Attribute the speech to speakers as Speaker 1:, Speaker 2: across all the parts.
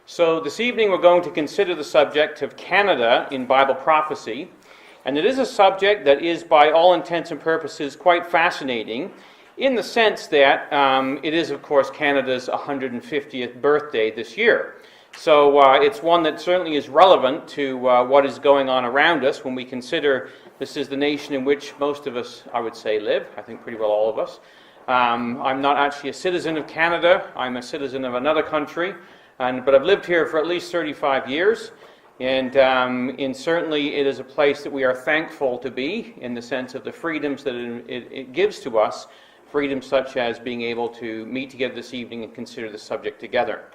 Speaker 1: So this evening we're going to consider the subject of Canada in Bible prophecy. And it is a subject that is, by all intents and purposes, quite fascinating in the sense that it is, of course, Canada's 150th birthday this year. So it's one that certainly is relevant to what is going on around us when we consider this is the nation in which most of us, I would say, live. I think pretty well all of us. I'm not actually a citizen of Canada. I'm a citizen of another country. But I've lived here for at least 35 years. And certainly it is a place that we are thankful to be in the sense of the freedoms that it gives to us. Freedoms such as being able to meet together this evening and consider the subject together.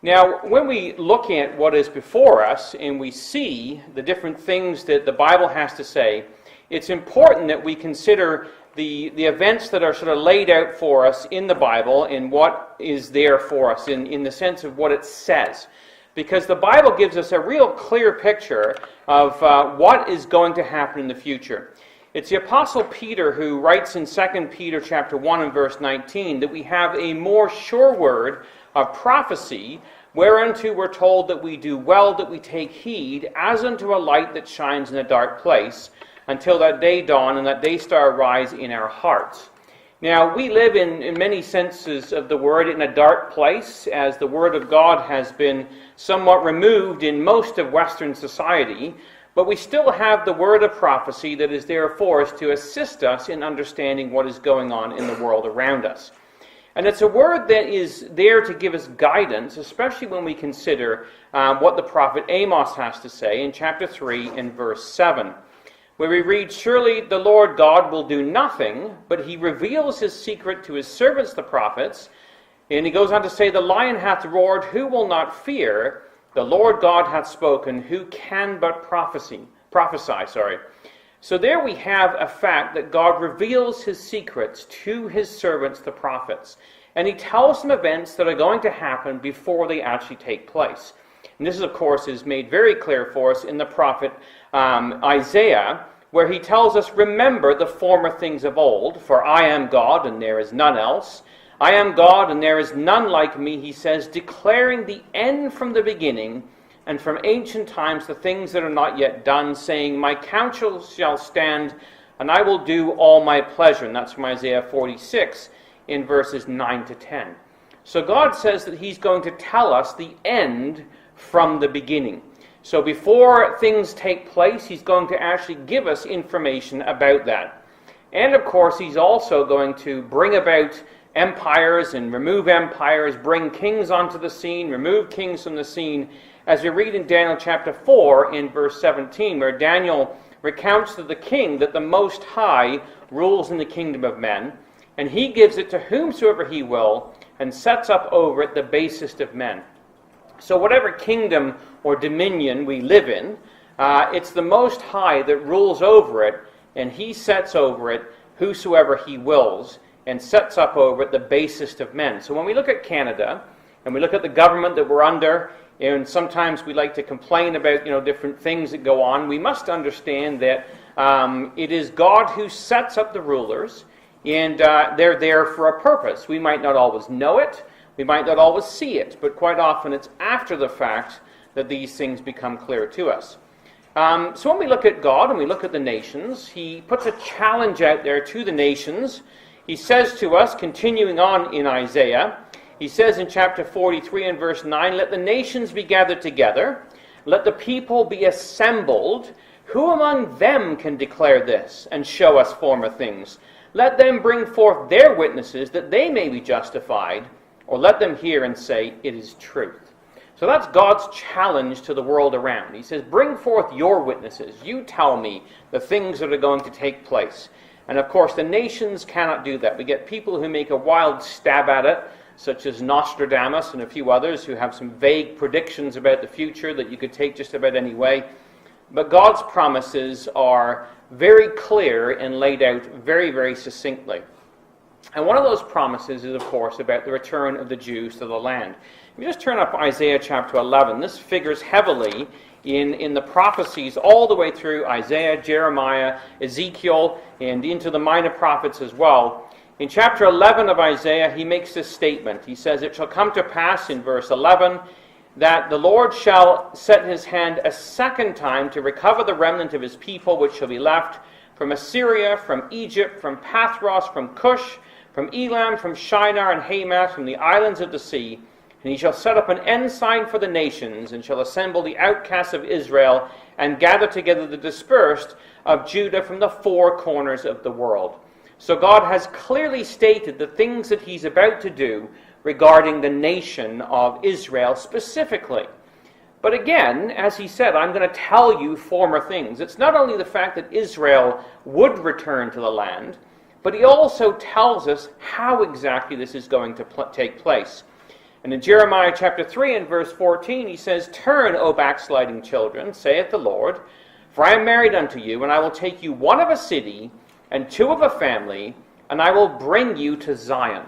Speaker 1: Now, when we look at what is before us and we see the different things that the Bible has to say, it's important that we consider the events that are sort of laid out for us in the Bible and what is there for us in the sense of what it says. Because the Bible gives us a real clear picture of what is going to happen in the future. It's the Apostle Peter who writes in 2 Peter chapter 1 and verse 19 that we have a more sure word of prophecy, whereunto we're told that we do well that we take heed, as unto a light that shines in a dark place, until that day dawn and that day star rise in our hearts. Now, we live in many senses of the word in a dark place, as the Word of God has been somewhat removed in most of Western society, but we still have the word of prophecy that is there for us to assist us in understanding what is going on in the world around us. And it's a word that is there to give us guidance, especially when we consider what the prophet Amos has to say in chapter 3 and verse 7. Where we read, "Surely the Lord God will do nothing, but he reveals his secret to his servants the prophets." And he goes on to say, "The lion hath roared, who will not fear? The Lord God hath spoken, who can but prophesy?" So there we have a fact that God reveals his secrets to his servants the prophets. And he tells them events that are going to happen before they actually take place. And this, of course, is made very clear for us in the prophet Isaiah, where he tells us, "Remember the former things of old, for I am God and there is none else. I am God and there is none like me," he says, "declaring the end from the beginning, and from ancient times the things that are not yet done, saying, my counsel shall stand, and I will do all my pleasure." And that's from Isaiah 46 in verses 9 to 10. So God says that he's going to tell us the end from the beginning. So before things take place, he's going to actually give us information about that. And of course, he's also going to bring about empires and remove empires, bring kings onto the scene, remove kings from the scene, as we read in Daniel chapter 4 in verse 17, where Daniel recounts to the king that the Most High rules in the kingdom of men, and he gives it to whomsoever he will, and sets up over it the basest of men. So whatever kingdom or dominion we live in, it's the Most High that rules over it, and he sets over it whosoever he wills, and sets up over it the basest of men. So when we look at Canada, and we look at the government that we're under, and sometimes we like to complain about different things that go on, we must understand that it is God who sets up the rulers, and they're there for a purpose. We might not always know it, we might not always see it, but quite often it's after the fact that these things become clear to us. So when we look at God and we look at the nations, he puts a challenge out there to the nations. He says to us, continuing on in Isaiah, he says in chapter 43 and verse 9, "Let the nations be gathered together, let the people be assembled. Who among them can declare this and show us former things? Let them bring forth their witnesses that they may be justified, or let them hear and say, it is truth." So that's God's challenge to the world around. He says, bring forth your witnesses. You tell me the things that are going to take place. And of course, the nations cannot do that. We get people who make a wild stab at it, such as Nostradamus and a few others who have some vague predictions about the future that you could take just about any way. But God's promises are very clear and laid out very, very succinctly. And one of those promises is, of course, about the return of the Jews to the land. If you just turn up Isaiah chapter 11, this figures heavily in the prophecies all the way through Isaiah, Jeremiah, Ezekiel, and into the minor prophets as well. In chapter 11 of Isaiah, he makes this statement. He says, "It shall come to pass," in verse 11, that the Lord shall set his hand a second time to recover the remnant of his people which shall be left from Assyria, from Egypt, from Pathros, from Cush, from Elam, from Shinar and Hamath, from the islands of the sea. And he shall set up an ensign for the nations, and shall assemble the outcasts of Israel, and gather together the dispersed of Judah from the four corners of the world. So God has clearly stated the things that he's about to do regarding the nation of Israel specifically. But again, as he said, I'm going to tell you former things. It's not only the fact that Israel would return to the land, but he also tells us how exactly this is going to take place. And in Jeremiah chapter 3 and verse 14, he says, "Turn, O backsliding children, saith the Lord, for I am married unto you, and I will take you one of a city, and two of a family, and I will bring you to Zion."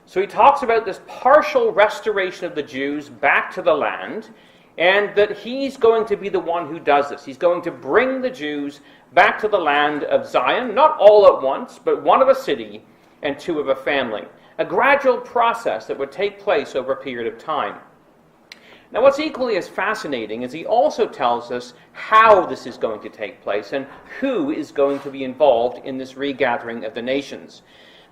Speaker 1: So he talks about this partial restoration of the Jews back to the land, and that he's going to be the one who does this. He's going to bring the Jews back to the land of Zion, not all at once, but one of a city and two of a family. A gradual process that would take place over a period of time. Now, what's equally as fascinating is he also tells us how this is going to take place and who is going to be involved in this regathering of the nations.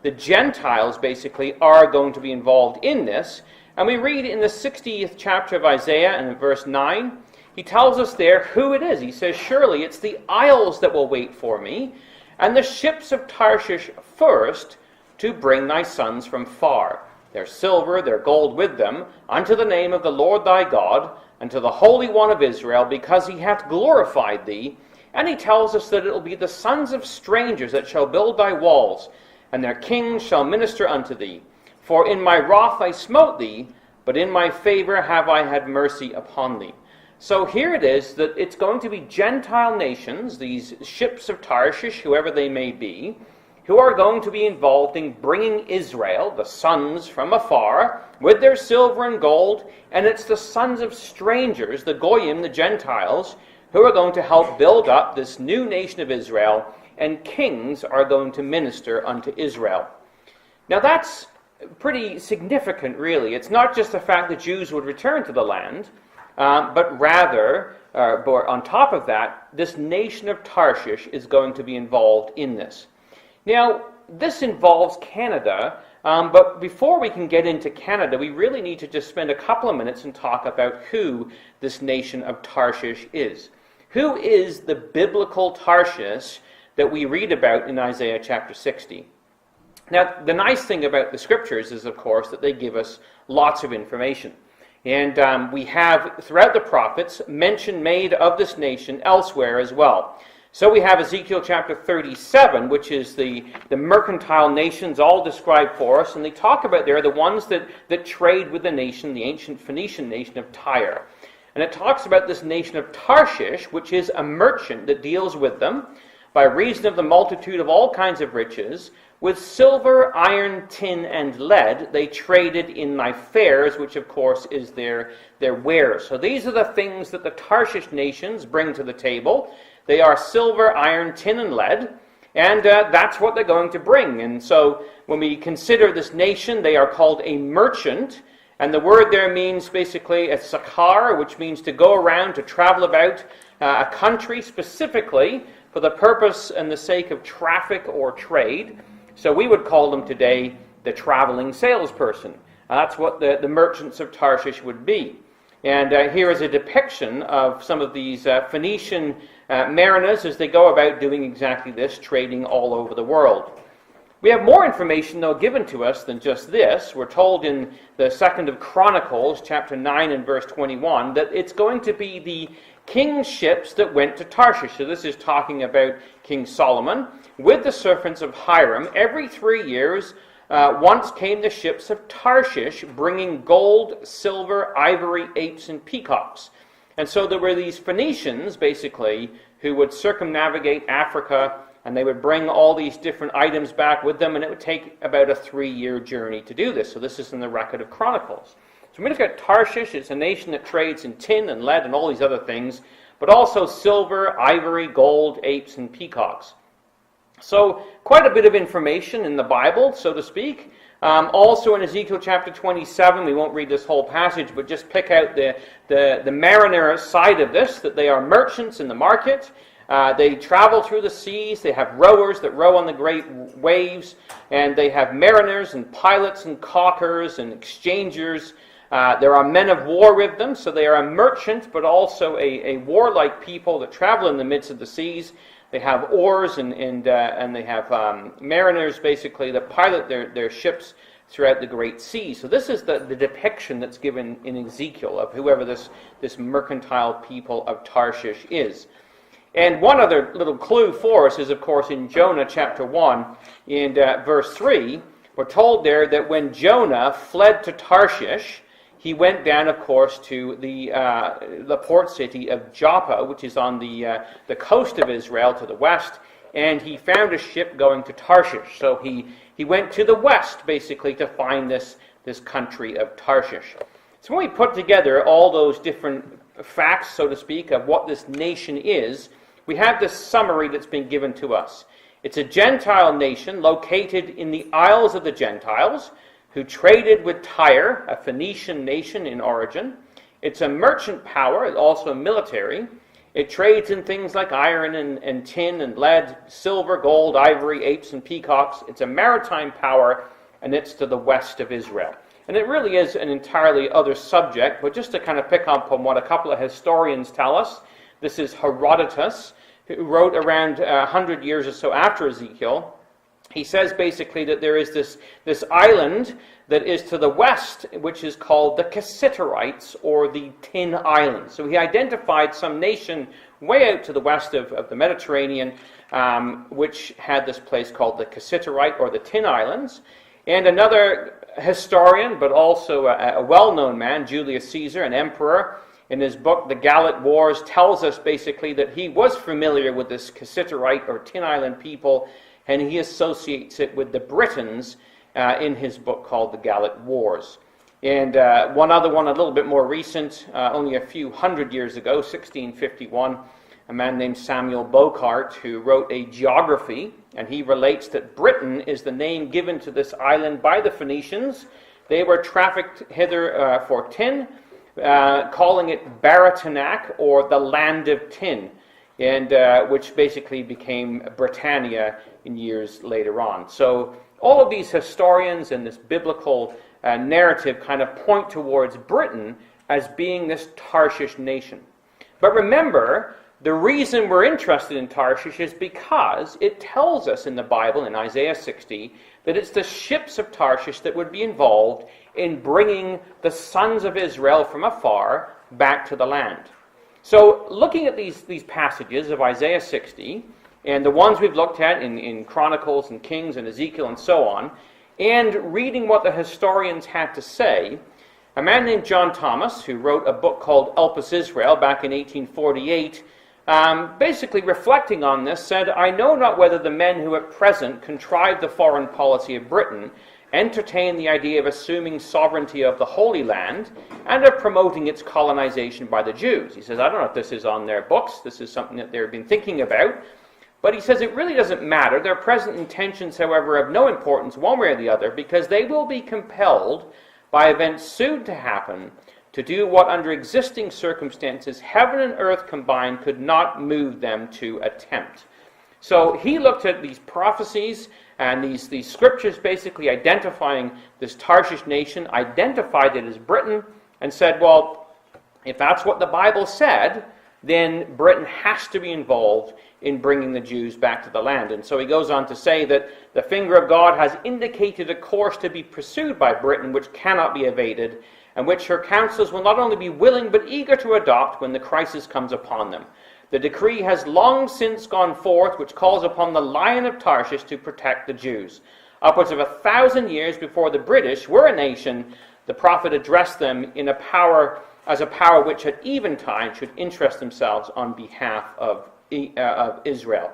Speaker 1: The Gentiles, basically, are going to be involved in this, and we read in the 60th chapter of Isaiah and in verse 9, he tells us there who it is. He says, "Surely it's the isles that will wait for me, and the ships of Tarshish first, to bring thy sons from far, their silver, their gold with them, unto the name of the Lord thy God, unto the Holy One of Israel, because he hath glorified thee." And he tells us that it will be the sons of strangers that shall build thy walls, and their kings shall minister unto thee. For in my wrath I smote thee, but in my favor have I had mercy upon thee. So here it is that it's going to be Gentile nations, these ships of Tarshish, whoever they may be, who are going to be involved in bringing Israel, the sons from afar, with their silver and gold, and it's the sons of strangers, the Goyim, the Gentiles, who are going to help build up this new nation of Israel, and kings are going to minister unto Israel. Now that's pretty significant, really. It's not just the fact that Jews would return to the land, but rather, on top of that, this nation of Tarshish is going to be involved in this. Now, this involves Canada, but before we can get into Canada, we really need to just spend a couple of minutes and talk about who this nation of Tarshish is. Who is the biblical Tarshish that we read about in Isaiah chapter 60? Now, the nice thing about the scriptures is, of course, that they give us lots of information. And we have, throughout the prophets, mention made of this nation elsewhere as well. So we have Ezekiel chapter 37, which is the mercantile nations all described for us, and they talk about there the ones that trade with the nation, the ancient Phoenician nation of Tyre. And it talks about this nation of Tarshish, which is a merchant that deals with them by reason of the multitude of all kinds of riches. With silver, iron, tin, and lead, they traded in thy fairs, which of course is their wares. So these are the things that the Tarshish nations bring to the table. They are silver, iron, tin, and lead, and that's what they're going to bring. And so when we consider this nation, they are called a merchant, and the word there means basically a sakar, which means to go around, to travel about a country specifically for the purpose and the sake of traffic or trade. So we would call them today the traveling salesperson. That's what the merchants of Tarshish would be. And here is a depiction of some of these Phoenician mariners as they go about doing exactly this, trading all over the world. We have more information, though, given to us than just this. We're told in the 2nd of Chronicles, chapter 9 and verse 21, that it's going to be the king's ships that went to Tarshish. So this is talking about King Solomon. With the servants of Hiram, every 3 years, once came the ships of Tarshish, bringing gold, silver, ivory, apes, and peacocks. And so there were these Phoenicians, basically, who would circumnavigate Africa, and they would bring all these different items back with them, and it would take about a 3-year journey to do this. So this is in the record of Chronicles. So when we look at Tarshish, it's a nation that trades in tin and lead and all these other things, but also silver, ivory, gold, apes, and peacocks. So quite a bit of information in the Bible, so to speak. Also in Ezekiel chapter 27, we won't read this whole passage, but just pick out the mariner side of this, that they are merchants in the market. They travel through the seas. They have rowers that row on the great waves. And they have mariners and pilots and caulkers and exchangers. There are men of war with them, so they are a merchant, but also a warlike people that travel in the midst of the seas. They have oars and they have mariners, basically, that pilot their ships throughout the great sea. So this is the depiction that's given in Ezekiel of whoever this mercantile people of Tarshish is. And one other little clue for us is, of course, in Jonah chapter 1, in verse 3, we're told there that when Jonah fled to Tarshish, he went down, of course, to the port city of Joppa, which is on the coast of Israel to the west, and he found a ship going to Tarshish. So he went to the west, basically, to find this country of Tarshish. So when we put together all those different facts, so to speak, of what this nation is, we have this summary that's been given to us. It's a Gentile nation located in the Isles of the Gentiles, who traded with Tyre, a Phoenician nation in origin. It's a merchant power, also military. It trades in things like iron and tin and lead, silver, gold, ivory, apes and peacocks. It's a maritime power, and it's to the west of Israel. And it really is an entirely other subject, but just to kind of pick up on what a couple of historians tell us, this is Herodotus, who wrote around 100 years or so after Ezekiel. He says basically that there is this island that is to the west, which is called the Cassiterites, or the Tin Islands. So he identified some nation way out to the west of the Mediterranean, which had this place called the Cassiterite, or the Tin Islands. And another historian, but also a well-known man, Julius Caesar, an emperor, in his book, The Gallic Wars, tells us basically that he was familiar with this Cassiterite or Tin Island people, and he associates it with the Britons in his book called The Gallic Wars. And one other one, a little bit more recent, only a few hundred years ago, 1651, a man named Samuel Bocart, who wrote a geography, and he relates that Britain is the name given to this island by the Phoenicians. They were trafficked hither for tin, calling it Baratanac, or the land of tin, and which basically became Britannia in years later on. So all of these historians and this biblical narrative kind of point towards Britain as being this Tarshish nation. But remember, the reason we're interested in Tarshish is because it tells us in the Bible, in Isaiah 60, that it's the ships of Tarshish that would be involved in bringing the sons of Israel from afar back to the land. So looking at these passages of Isaiah 60, and the ones we've looked at in Chronicles and Kings and Ezekiel and so on, and reading what the historians had to say, a man named John Thomas, who wrote a book called Elpis Israel back in 1848, basically reflecting on this, said, "I know not whether the men who at present contrive the foreign policy of Britain entertain the idea of assuming sovereignty of the Holy Land and of promoting its colonization by the Jews." He says, I don't know if this is on their books, this is something that they've been thinking about, but he says it really doesn't matter. Their present intentions, however, have no importance one way or the other, because they will be compelled by events soon to happen to do what under existing circumstances heaven and earth combined could not move them to attempt. So he looked at these prophecies and these scriptures basically identifying this Tarshish nation, identified it as Britain, and said, well, if that's what the Bible said, then Britain has to be involved in bringing the Jews back to the land. And so he goes on to say that the finger of God has indicated a course to be pursued by Britain which cannot be evaded, and which her councils will not only be willing but eager to adopt when the crisis comes upon them. The decree has long since gone forth, which calls upon the Lion of Tarshish to protect the Jews. Upwards of 1,000 years before the British were a nation, the prophet addressed them in as a power which at eventide should interest themselves on behalf of Israel.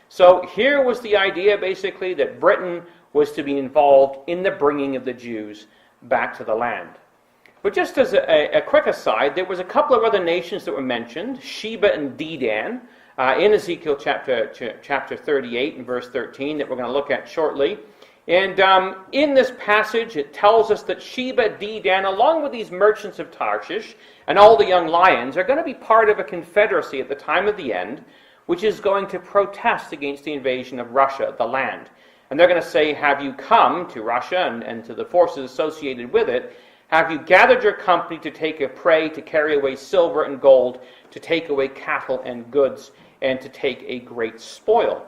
Speaker 1: So here was the idea, basically, that Britain was to be involved in the bringing of the Jews back to the land. But just as a quick aside, there was a couple of other nations that were mentioned, Sheba and Dedan, in Ezekiel chapter 38 and verse 13 that we're going to look at shortly. And in this passage, it tells us that Sheba Beadon, along with these merchants of Tarshish and all the young lions, are going to be part of a confederacy at the time of the end, which is going to protest against the invasion of Russia, the land. And they're going to say, have you come to Russia and to the forces associated with it? Have you gathered your company to take a prey, to carry away silver and gold, to take away cattle and goods, and to take a great spoil?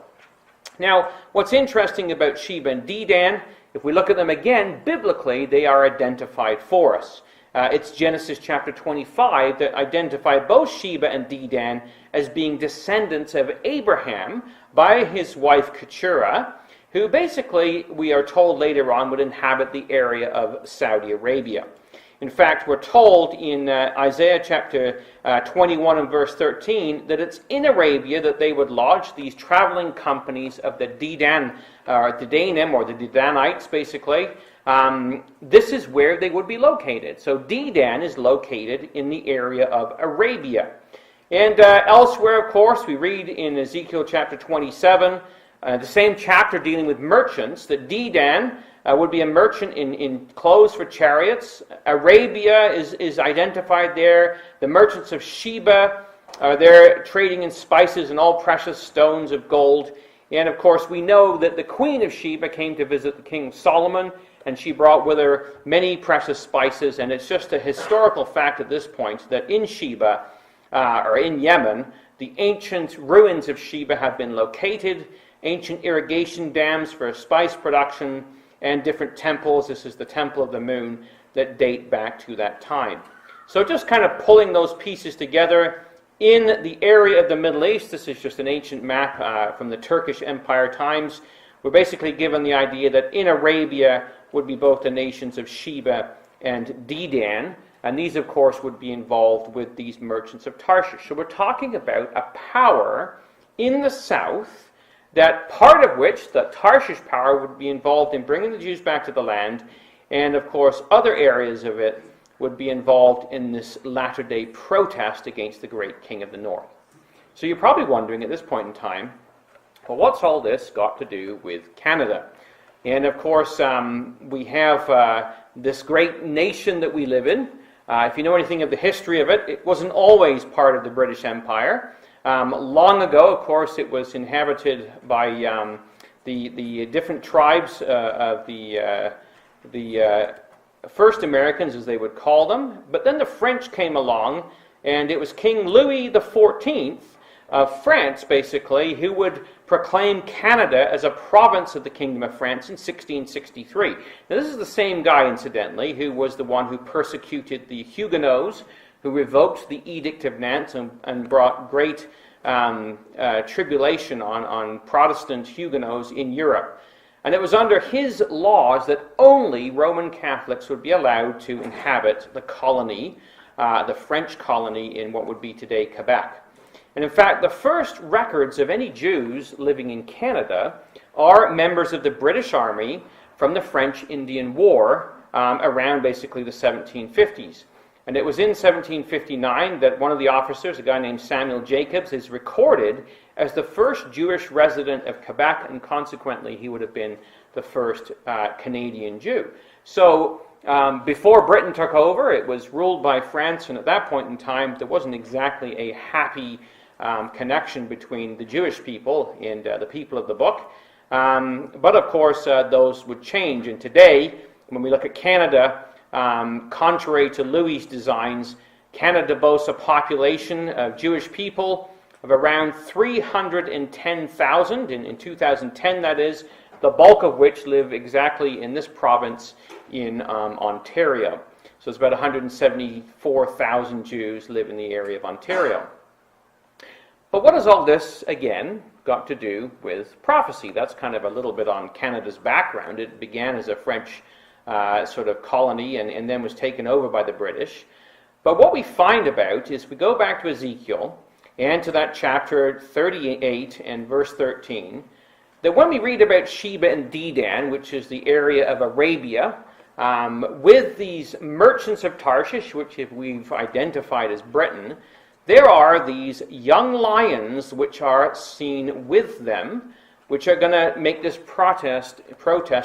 Speaker 1: Now, what's interesting about Sheba and Dedan, if we look at them again, biblically, they are identified for us. It's Genesis chapter 25 that identify both Sheba and Dedan as being descendants of Abraham by his wife Keturah, who basically, we are told later on, would inhabit the area of Saudi Arabia. In fact, we're told in Isaiah chapter 21 and verse 13 that it's in Arabia that they would lodge these traveling companies of the Dedanim, or the Dedanites, basically. This is where they would be located. So Dedan is located in the area of Arabia. And elsewhere, of course, we read in Ezekiel chapter 27, the same chapter dealing with merchants, that Dedan would be a merchant in clothes for chariots. Arabia is identified there. The merchants of Sheba are there trading in spices and all precious stones of gold. And of course, we know that the queen of Sheba came to visit the king Solomon, and she brought with her many precious spices. And it's just a historical fact at this point that in Sheba, or in Yemen, the ancient ruins of Sheba have been located, ancient irrigation dams for spice production, and different temples. This is the Temple of the Moon that date back to that time. So just kind of pulling those pieces together, in the area of the Middle East, this is just an ancient map from the Turkish Empire times, we're basically given the idea that in Arabia would be both the nations of Sheba and Dedan, and these of course would be involved with these merchants of Tarshish. So we're talking about a power in the south, that part of which, the Tarshish power, would be involved in bringing the Jews back to the land, and of course other areas of it would be involved in this latter-day protest against the great king of the north. So you're probably wondering at this point in time, well, what's all this got to do with Canada? And of course, we have this great nation that we live in. If you know anything of the history of it, it wasn't always part of the British Empire. Long ago, of course, it was inhabited by the different tribes of the first Americans, as they would call them. But then the French came along, and it was King Louis XIV of France, basically, who would proclaim Canada as a province of the Kingdom of France in 1663. Now, this is the same guy, incidentally, who was the one who persecuted the Huguenots, who revoked the Edict of Nantes and brought great tribulation on Protestant Huguenots in Europe. And it was under his laws that only Roman Catholics would be allowed to inhabit the colony, the French colony in what would be today Quebec. And in fact, the first records of any Jews living in Canada are members of the British Army from the French-Indian War around basically the 1750s. And it was in 1759 that one of the officers, a guy named Samuel Jacobs, is recorded as the first Jewish resident of Quebec, and consequently he would have been the first Canadian Jew. So before Britain took over, it was ruled by France, and at that point in time there wasn't exactly a happy connection between the Jewish people and the people of the book. But of course those would change, and today when we look at Canada, contrary to Louis' designs, Canada boasts a population of Jewish people of around 310,000 in 2010, that is, the bulk of which live exactly in this province in Ontario. So it's about 174,000 Jews live in the area of Ontario. But what has all this, again, got to do with prophecy? That's kind of a little bit on Canada's background. It began as a French sort of colony and then was taken over by the British. But what we find about is, we go back to Ezekiel and to that chapter 38 and verse 13, that when we read about Sheba and Dedan, which is the area of Arabia, with these merchants of Tarshish, which we've identified as Britain, there are these young lions which are seen with them, which are going to make this protest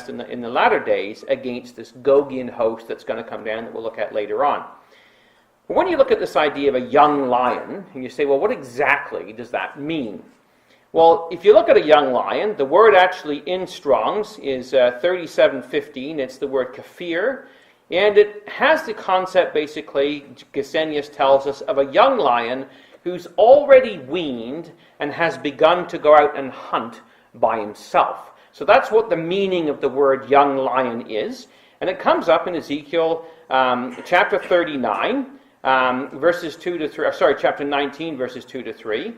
Speaker 1: in the latter days against this Gogian host that's going to come down that we'll look at later on. But when you look at this idea of a young lion, and you say, well, what exactly does that mean? Well, if you look at a young lion, the word actually in Strong's is 3715. It's the word kafir, and it has the concept, basically, Gesenius tells us, of a young lion who's already weaned and has begun to go out and hunt by himself. So that's what the meaning of the word young lion is, and it comes up in Ezekiel chapter 39, verses 2 to 3. Chapter 19, verses 2 to 3.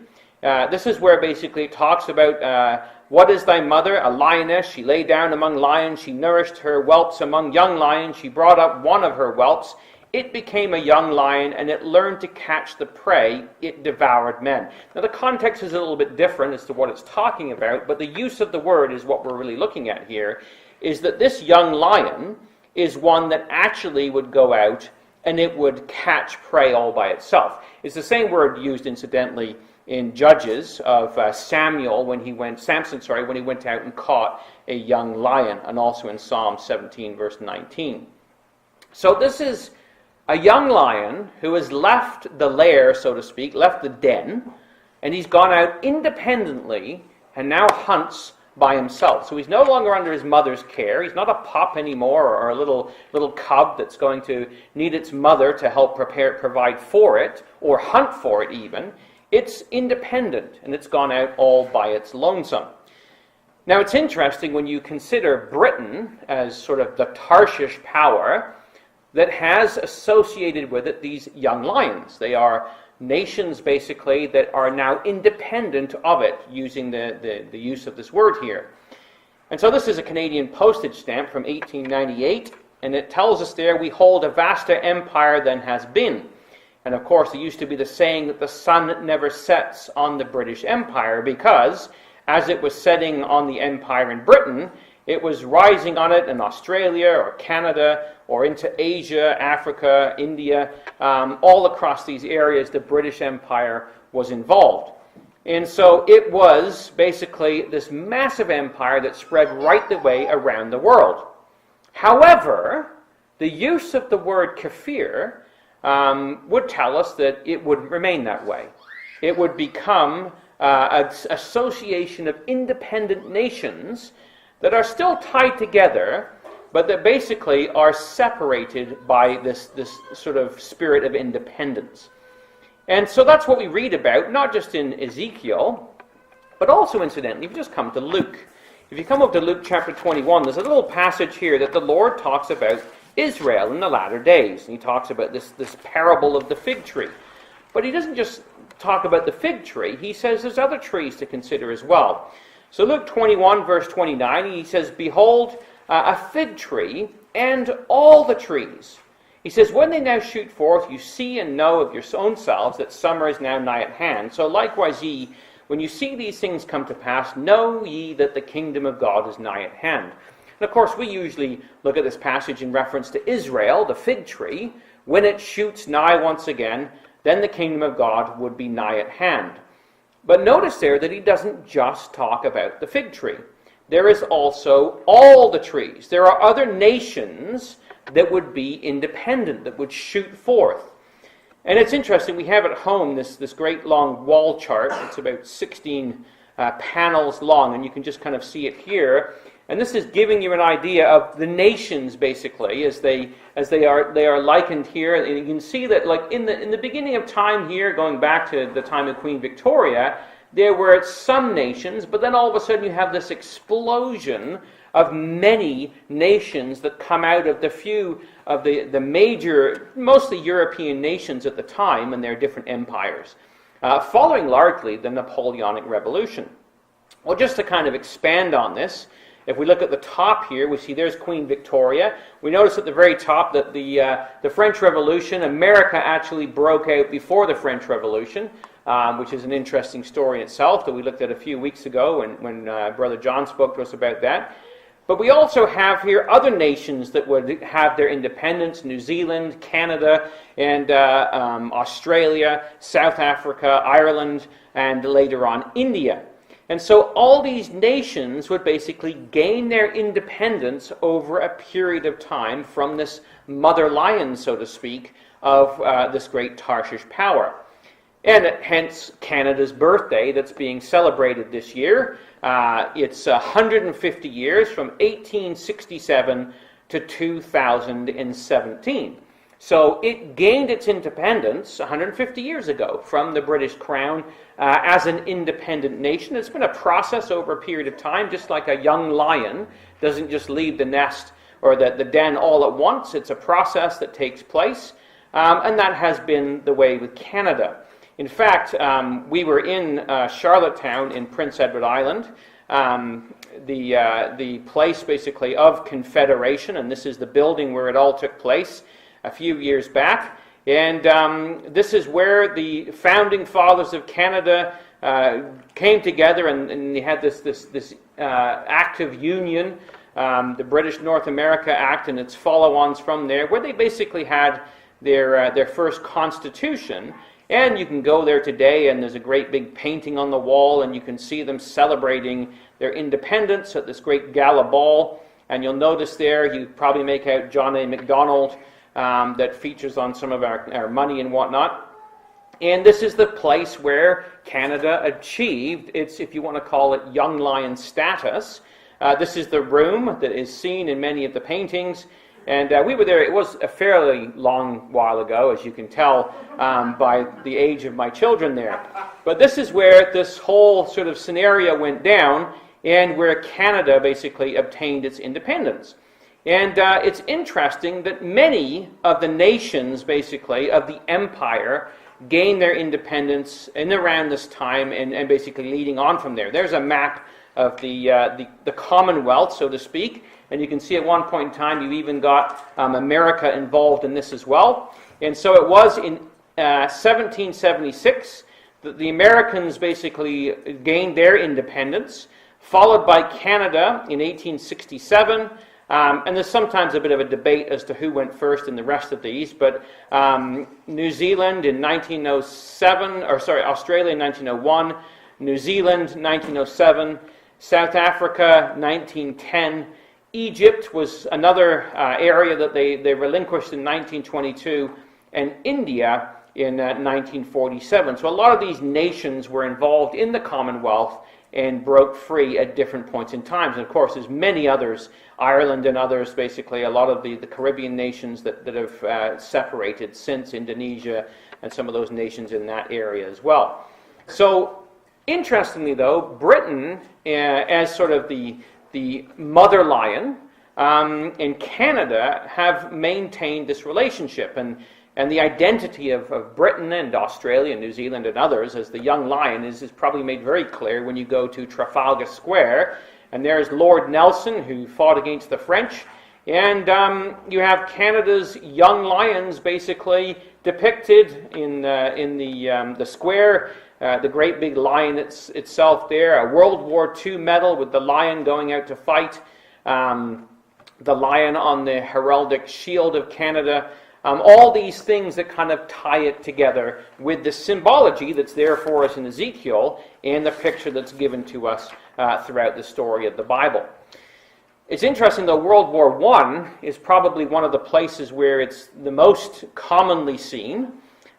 Speaker 1: This is where basically it talks about what is thy mother? A lioness. She lay down among lions. She nourished her whelps among young lions. She brought up one of her whelps. It became a young lion, and it learned to catch the prey. It devoured men. Now the context is a little bit different as to what it's talking about, but the use of the word is what we're really looking at here, is that this young lion is one that actually would go out and it would catch prey all by itself. It's the same word used, incidentally, in Judges of Samson, when he went out and caught a young lion, and also in Psalm 17, verse 19. So this is a young lion who has left the lair, so to speak, left the den, and he's gone out independently and now hunts by himself. So he's no longer under his mother's care. He's not a pup anymore, or a little cub that's going to need its mother to help provide for it, or hunt for it even. It's independent, and it's gone out all by its lonesome. Now, it's interesting when you consider Britain as sort of the Tarshish power that has associated with it these young lions. They are nations, basically, that are now independent of it, using the use of this word here. And so this is a Canadian postage stamp from 1898, and it tells us there, we hold a vaster empire than has been. And of course, it used to be the saying that the sun never sets on the British Empire, because as it was setting on the empire in Britain, it was rising on it in Australia or Canada or into Asia, Africa, India, all across these areas the British Empire was involved. And so it was basically this massive empire that spread right the way around the world. However, the use of the word kafir would tell us that it wouldn't remain that way. It would become an association of independent nations that are still tied together, but that basically are separated by this sort of spirit of independence. And so that's what we read about, not just in Ezekiel, but also, incidentally, if you just come to Luke. If you come up to Luke chapter 21, there's a little passage here that the Lord talks about Israel in the latter days. And he talks about this parable of the fig tree. But he doesn't just talk about the fig tree. He says there's other trees to consider as well. So Luke 21, verse 29, he says, behold, a fig tree and all the trees. He says, when they now shoot forth, you see and know of your own selves that summer is now nigh at hand. So likewise ye, when you see these things come to pass, know ye that the kingdom of God is nigh at hand. And of course, we usually look at this passage in reference to Israel, the fig tree. When it shoots nigh once again, then the kingdom of God would be nigh at hand. But notice there that he doesn't just talk about the fig tree. There is also all the trees. There are other nations that would be independent, that would shoot forth. And it's interesting, we have at home this great long wall chart. It's about 16 panels long, and you can just kind of see it here. And this is giving you an idea of the nations, basically, as they are likened here. And you can see that, like in the beginning of time here, going back to the time of Queen Victoria, there were some nations, but then all of a sudden you have this explosion of many nations that come out of the few of the major, mostly European nations at the time and their different empires, following largely the Napoleonic Revolution. Well, just to kind of expand on this, if we look at the top here, we see there's Queen Victoria. We notice at the very top that the French Revolution, America actually broke out before the French Revolution, which is an interesting story in itself that we looked at a few weeks ago when Brother John spoke to us about that. But we also have here other nations that would have their independence: New Zealand, Canada, and Australia, South Africa, Ireland, and later on India. And so all these nations would basically gain their independence over a period of time from this mother lion, so to speak, of this great Tarshish power. And hence Canada's birthday that's being celebrated this year. It's 150 years from 1867 to 2017. So it gained its independence 150 years ago from the British Crown as an independent nation. It's been a process over a period of time, just like a young lion doesn't just leave the nest or the den all at once. It's a process that takes place, and that has been the way with Canada. In fact, we were in Charlottetown in Prince Edward Island, the place basically of Confederation, and this is the building where it all took place a few years back. And this is where the founding fathers of Canada came together, and they had this Act of Union, the British North America Act, and its follow-ons from there, where they basically had their first constitution. And you can go there today, and there's a great big painting on the wall, and you can see them celebrating their independence at this great gala ball. And you'll notice there, you probably make out John A. Macdonald that features on some of our money and whatnot. And this is the place where Canada achieved its, if you want to call it, young lion status. This is the room that is seen in many of the paintings. And we were there. It was a fairly long while ago, as you can tell by the age of my children there. But this is where this whole sort of scenario went down, and where Canada basically obtained its independence. And it's interesting that many of the nations, basically, of the empire gained their independence in around this time, and basically leading on from there. There's a map of the Commonwealth, so to speak. And you can see at one point in time, you've even got America involved in this as well. And so it was in 1776 that the Americans basically gained their independence, followed by Canada in 1867. And there's sometimes a bit of a debate as to who went first in the rest of these. But New Zealand in 1907, Australia in 1901, New Zealand 1907, South Africa 1910, Egypt was another area that they relinquished in 1922, and India in 1947. So a lot of these nations were involved in the Commonwealth and broke free at different points in time. And of course, there's many others, Ireland and others, basically a lot of the Caribbean nations that have separated since, Indonesia and some of those nations in that area as well. So interestingly though, Britain, as sort of the mother lion, and Canada have maintained this relationship, and the identity of Britain and Australia and New Zealand and others as the young lion is probably made very clear when you go to Trafalgar Square, and there's Lord Nelson, who fought against the French, and you have Canada's young lions basically depicted in the square. The great big lion itself there, a World War II medal with the lion going out to fight, the lion on the heraldic shield of Canada, all these things that kind of tie it together with the symbology that's there for us in Ezekiel and the picture that's given to us throughout the story of the Bible. It's interesting though, World War I is probably one of the places where it's the most commonly seen.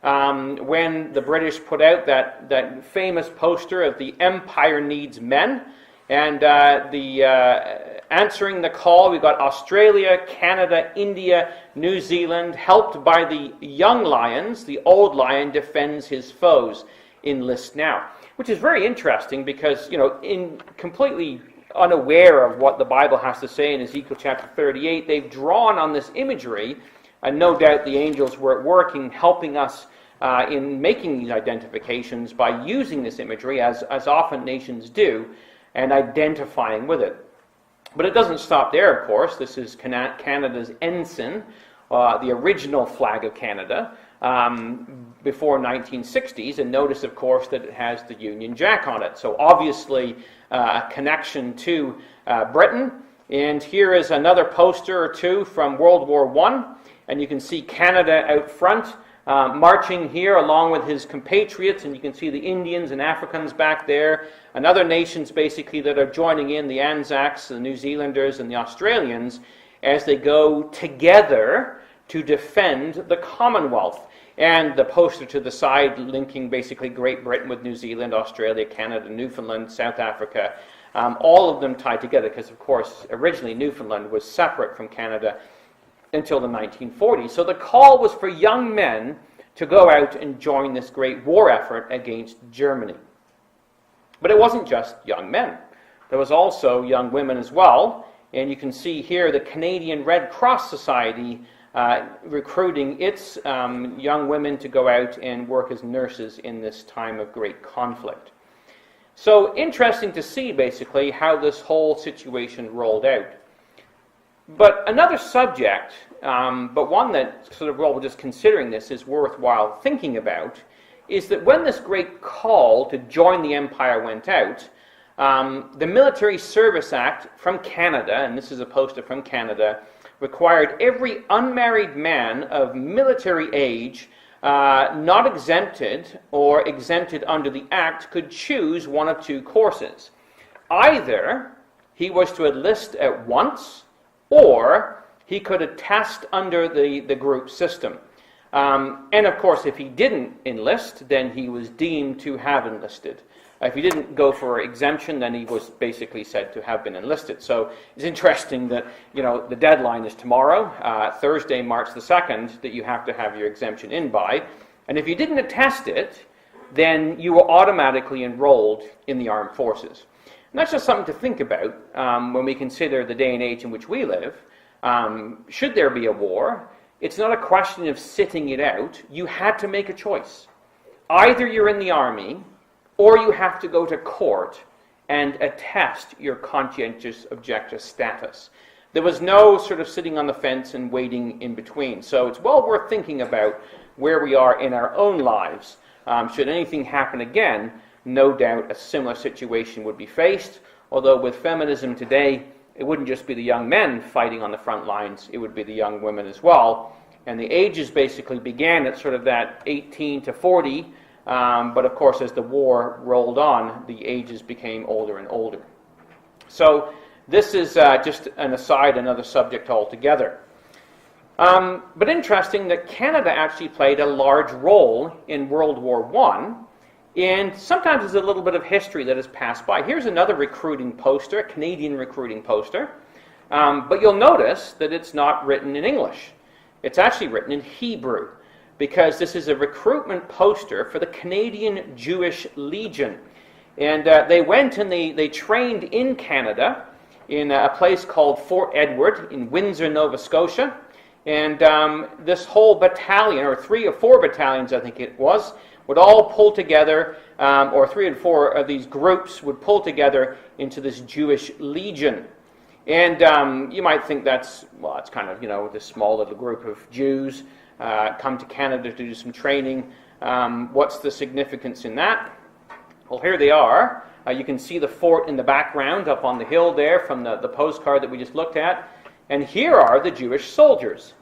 Speaker 1: When the British put out that famous poster of the Empire Needs Men, and answering the call, we've got Australia, Canada, India, New Zealand, helped by the young lions. The old lion defends his foes. Enlist now, which is very interesting because, in completely unaware of what the Bible has to say in Ezekiel chapter 38, they've drawn on this imagery, and no doubt the angels were at work in helping us in making these identifications by using this imagery, as often nations do, and identifying with it. But it doesn't stop there, of course. This is Canada's Ensign, the original flag of Canada, before 1960s, and notice, of course, that it has the Union Jack on it. So obviously a connection to Britain, And here is another poster or two from World War I, and you can see Canada out front, marching here along with his compatriots, and you can see the Indians and Africans back there, and other nations basically that are joining in, the Anzacs, the New Zealanders, and the Australians, as they go together to defend the Commonwealth. And the poster to the side linking basically Great Britain with New Zealand, Australia, Canada, Newfoundland, South Africa, all of them tied together, because of course originally Newfoundland was separate from Canada until the 1940s. So the call was for young men to go out and join this great war effort against Germany. But it wasn't just young men. There was also young women as well. And you can see here the Canadian Red Cross Society recruiting its young women to go out and work as nurses in this time of great conflict. So interesting to see basically how this whole situation rolled out. But another subject, but one that sort of, well, we're just considering this, is worthwhile thinking about, is that when this great call to join the empire went out, the Military Service Act from Canada, and this is a poster from Canada, required every unmarried man of military age, not exempted or exempted under the Act, could choose one of two courses. Either he was to enlist at once, or he could attest under the group system. And of course, if he didn't enlist, then he was deemed to have enlisted. If he didn't go for exemption, then he was basically said to have been enlisted. So it's interesting that, the deadline is tomorrow, Thursday, March the 2nd, that you have to have your exemption in by. And if you didn't attest it, then you were automatically enrolled in the armed forces. And that's just something to think about when we consider the day and age in which we live. Should there be a war, it's not a question of sitting it out. You had to make a choice. Either you're in the army, or you have to go to court and attest your conscientious objector status. There was no sort of sitting on the fence and waiting in between. So it's well worth thinking about where we are in our own lives. Should anything happen again, no doubt a similar situation would be faced, although with feminism today, it wouldn't just be the young men fighting on the front lines, it would be the young women as well. And the ages basically began at sort of that 18 to 40, but of course as the war rolled on, the ages became older and older. So this is just an aside, another subject altogether. But interesting that Canada actually played a large role in World War I, and sometimes there's a little bit of history that has passed by. Here's another recruiting poster, a Canadian recruiting poster, but you'll notice that it's not written in English. It's actually written in Hebrew, because this is a recruitment poster for the Canadian Jewish Legion. And they went and they trained in Canada in a place called Fort Edward in Windsor, Nova Scotia. And this whole battalion, or 3 or 4 battalions I think it was, would all pull together, or 3 or 4 of these groups would pull together into this Jewish Legion. And you might think it's kind of, this small little group of Jews come to Canada to do some training. What's the significance in that? Well, here they are. You can see the fort in the background up on the hill there from the postcard that we just looked at. And here are the Jewish soldiers.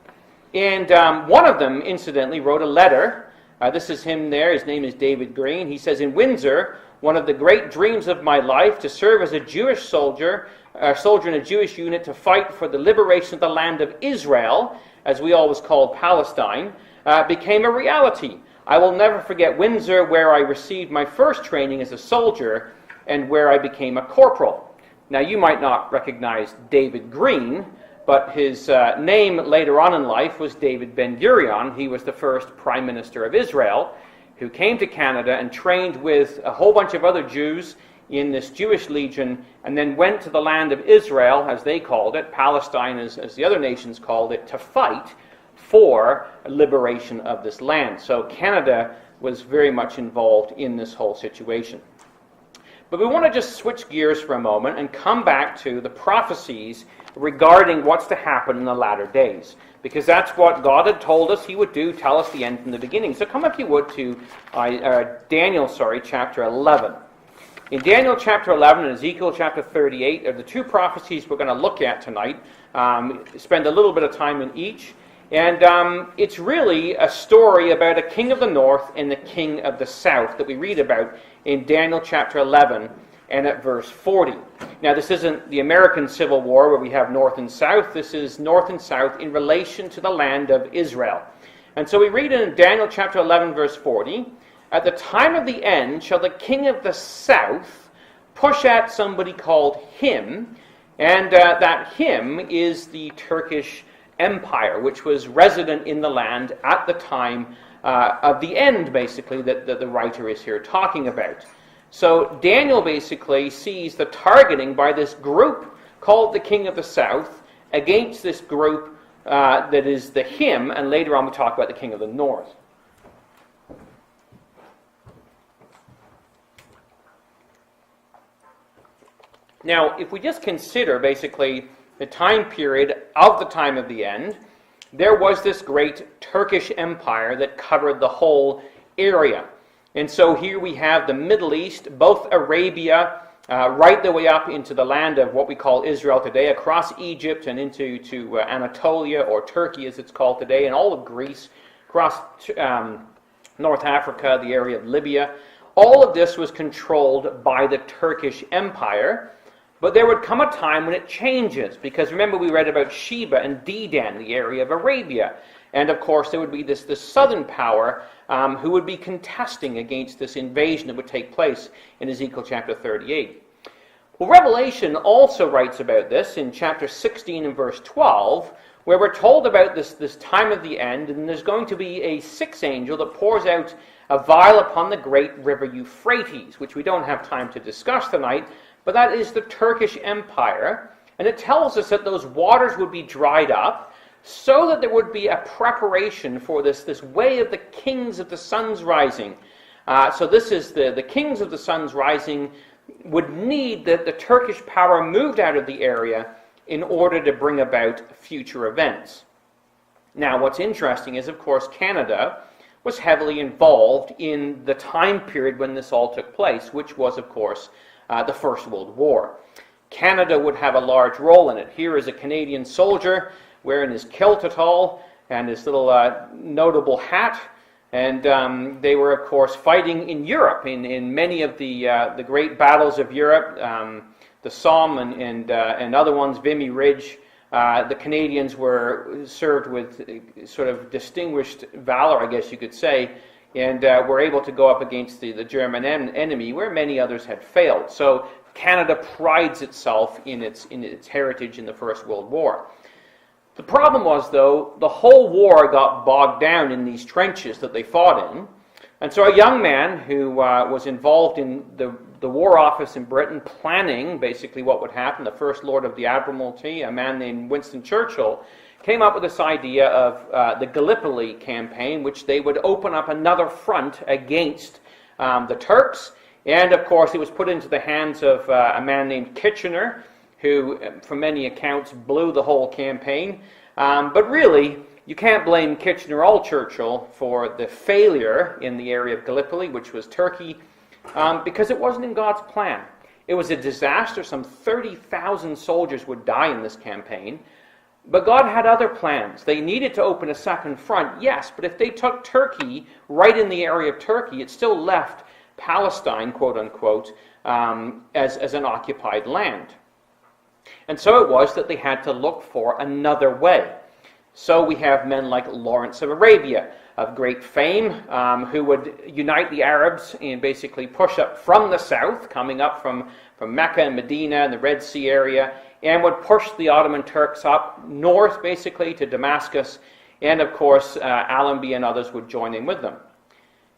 Speaker 1: And one of them, incidentally, wrote a letter. This is him there. His name is David Greene. He says, "In Windsor, one of the great dreams of my life, to serve as a Jewish soldier in a Jewish unit to fight for the liberation of the land of Israel, as we always called Palestine, became a reality. I will never forget Windsor, where I received my first training as a soldier and where I became a corporal." Now, you might not recognize David Greene, but his name later on in life was David Ben-Gurion. He was the first Prime Minister of Israel, who came to Canada and trained with a whole bunch of other Jews in this Jewish Legion, and then went to the land of Israel, as they called it, Palestine as the other nations called it, to fight for liberation of this land. So Canada was very much involved in this whole situation. But we want to just switch gears for a moment and come back to the prophecies regarding what's to happen in the latter days, because that's what God had told us he would do, tell us the end from the beginning. So come, if you would, to Daniel, chapter 11. In Daniel chapter 11 and Ezekiel chapter 38 are the two prophecies we're going to look at tonight. Spend a little bit of time in each. And it's really a story about a king of the north and the king of the south that we read about in Daniel chapter 11 and at verse 40. Now, this isn't the American Civil War where we have north and south. This is north and south in relation to the land of Israel. And so we read in Daniel chapter 11, verse 40, "At the time of the end shall the king of the south push at somebody called him," and that him is the Turkish Empire, which was resident in the land at the time of the end, basically, that the writer is here talking about. So Daniel basically sees the targeting by this group called the king of the south against this group that is the him, and later on we talk about the king of the north. Now, if we just consider basically the time period of the time of the end, there was this great Turkish Empire that covered the whole area. And so here we have the Middle East, both Arabia, right the way up into the land of what we call Israel today, across Egypt and into Anatolia, or Turkey as it's called today, and all of Greece, across North Africa, the area of Libya. All of this was controlled by the Turkish Empire. But there would come a time when it changes, because remember we read about Sheba and Dedan, the area of Arabia. And of course there would be this southern power who would be contesting against this invasion that would take place in Ezekiel chapter 38. Well, Revelation also writes about this in chapter 16 and verse 12, where we're told about this time of the end, and there's going to be a sixth angel that pours out a vial upon the great river Euphrates, which we don't have time to discuss tonight, but that is the Turkish Empire, and it tells us that those waters would be dried up so that there would be a preparation for this way of the kings of the sun's rising. So this is the kings of the sun's rising would need that the Turkish power moved out of the area in order to bring about future events. Now, what's interesting is, of course, Canada was heavily involved in the time period when this all took place, which was, of course, the First World War. Canada would have a large role in it. Here is a Canadian soldier wearing his kilt at all and his little notable hat. And they were, of course, fighting in Europe, in many of the great battles of Europe, the Somme and other ones, Vimy Ridge. The Canadians were served with sort of distinguished valor, I guess you could say, and were able to go up against the German enemy, where many others had failed. So Canada prides itself in its heritage in the First World War. The problem was, though, the whole war got bogged down in these trenches that they fought in. And so a young man who was involved in the War Office in Britain, planning basically what would happen, the First Lord of the Admiralty, a man named Winston Churchill, came up with this idea of the Gallipoli campaign, which they would open up another front against the Turks. And, of course, it was put into the hands of a man named Kitchener, who, from many accounts, blew the whole campaign. But really, you can't blame Kitchener or Churchill for the failure in the area of Gallipoli, which was Turkey, because it wasn't in God's plan. It was a disaster. Some 30,000 soldiers would die in this campaign. But God had other plans. They needed to open a second front, yes, but if they took Turkey right in the area of Turkey, it still left Palestine, quote unquote, as an occupied land. And so it was that they had to look for another way. So we have men like Lawrence of Arabia, of great fame, who would unite the Arabs and basically push up from the south, coming up from Mecca and Medina and the Red Sea area, and would push the Ottoman Turks up north, basically, to Damascus, and of course, Allenby and others would join in with them.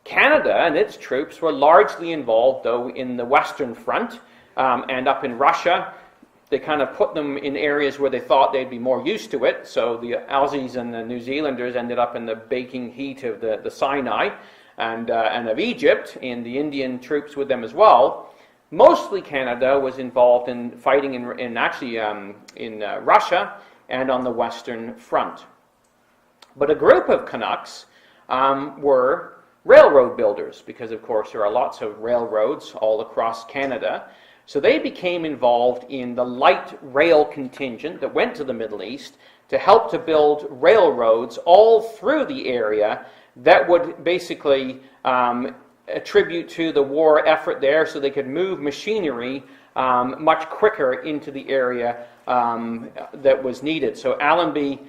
Speaker 1: Canada and its troops were largely involved, though, in the Western Front, and up in Russia. They kind of put them in areas where they thought they'd be more used to it, so the Aussies and the New Zealanders ended up in the baking heat of the Sinai and of Egypt, and the Indian troops with them as well. Mostly Canada was involved in fighting in Russia and on the Western Front. But a group of Canucks were railroad builders, because of course there are lots of railroads all across Canada. So they became involved in the light rail contingent that went to the Middle East to help to build railroads all through the area that would basically attribute to the war effort there, so they could move machinery much quicker into the area that was needed. So Allenby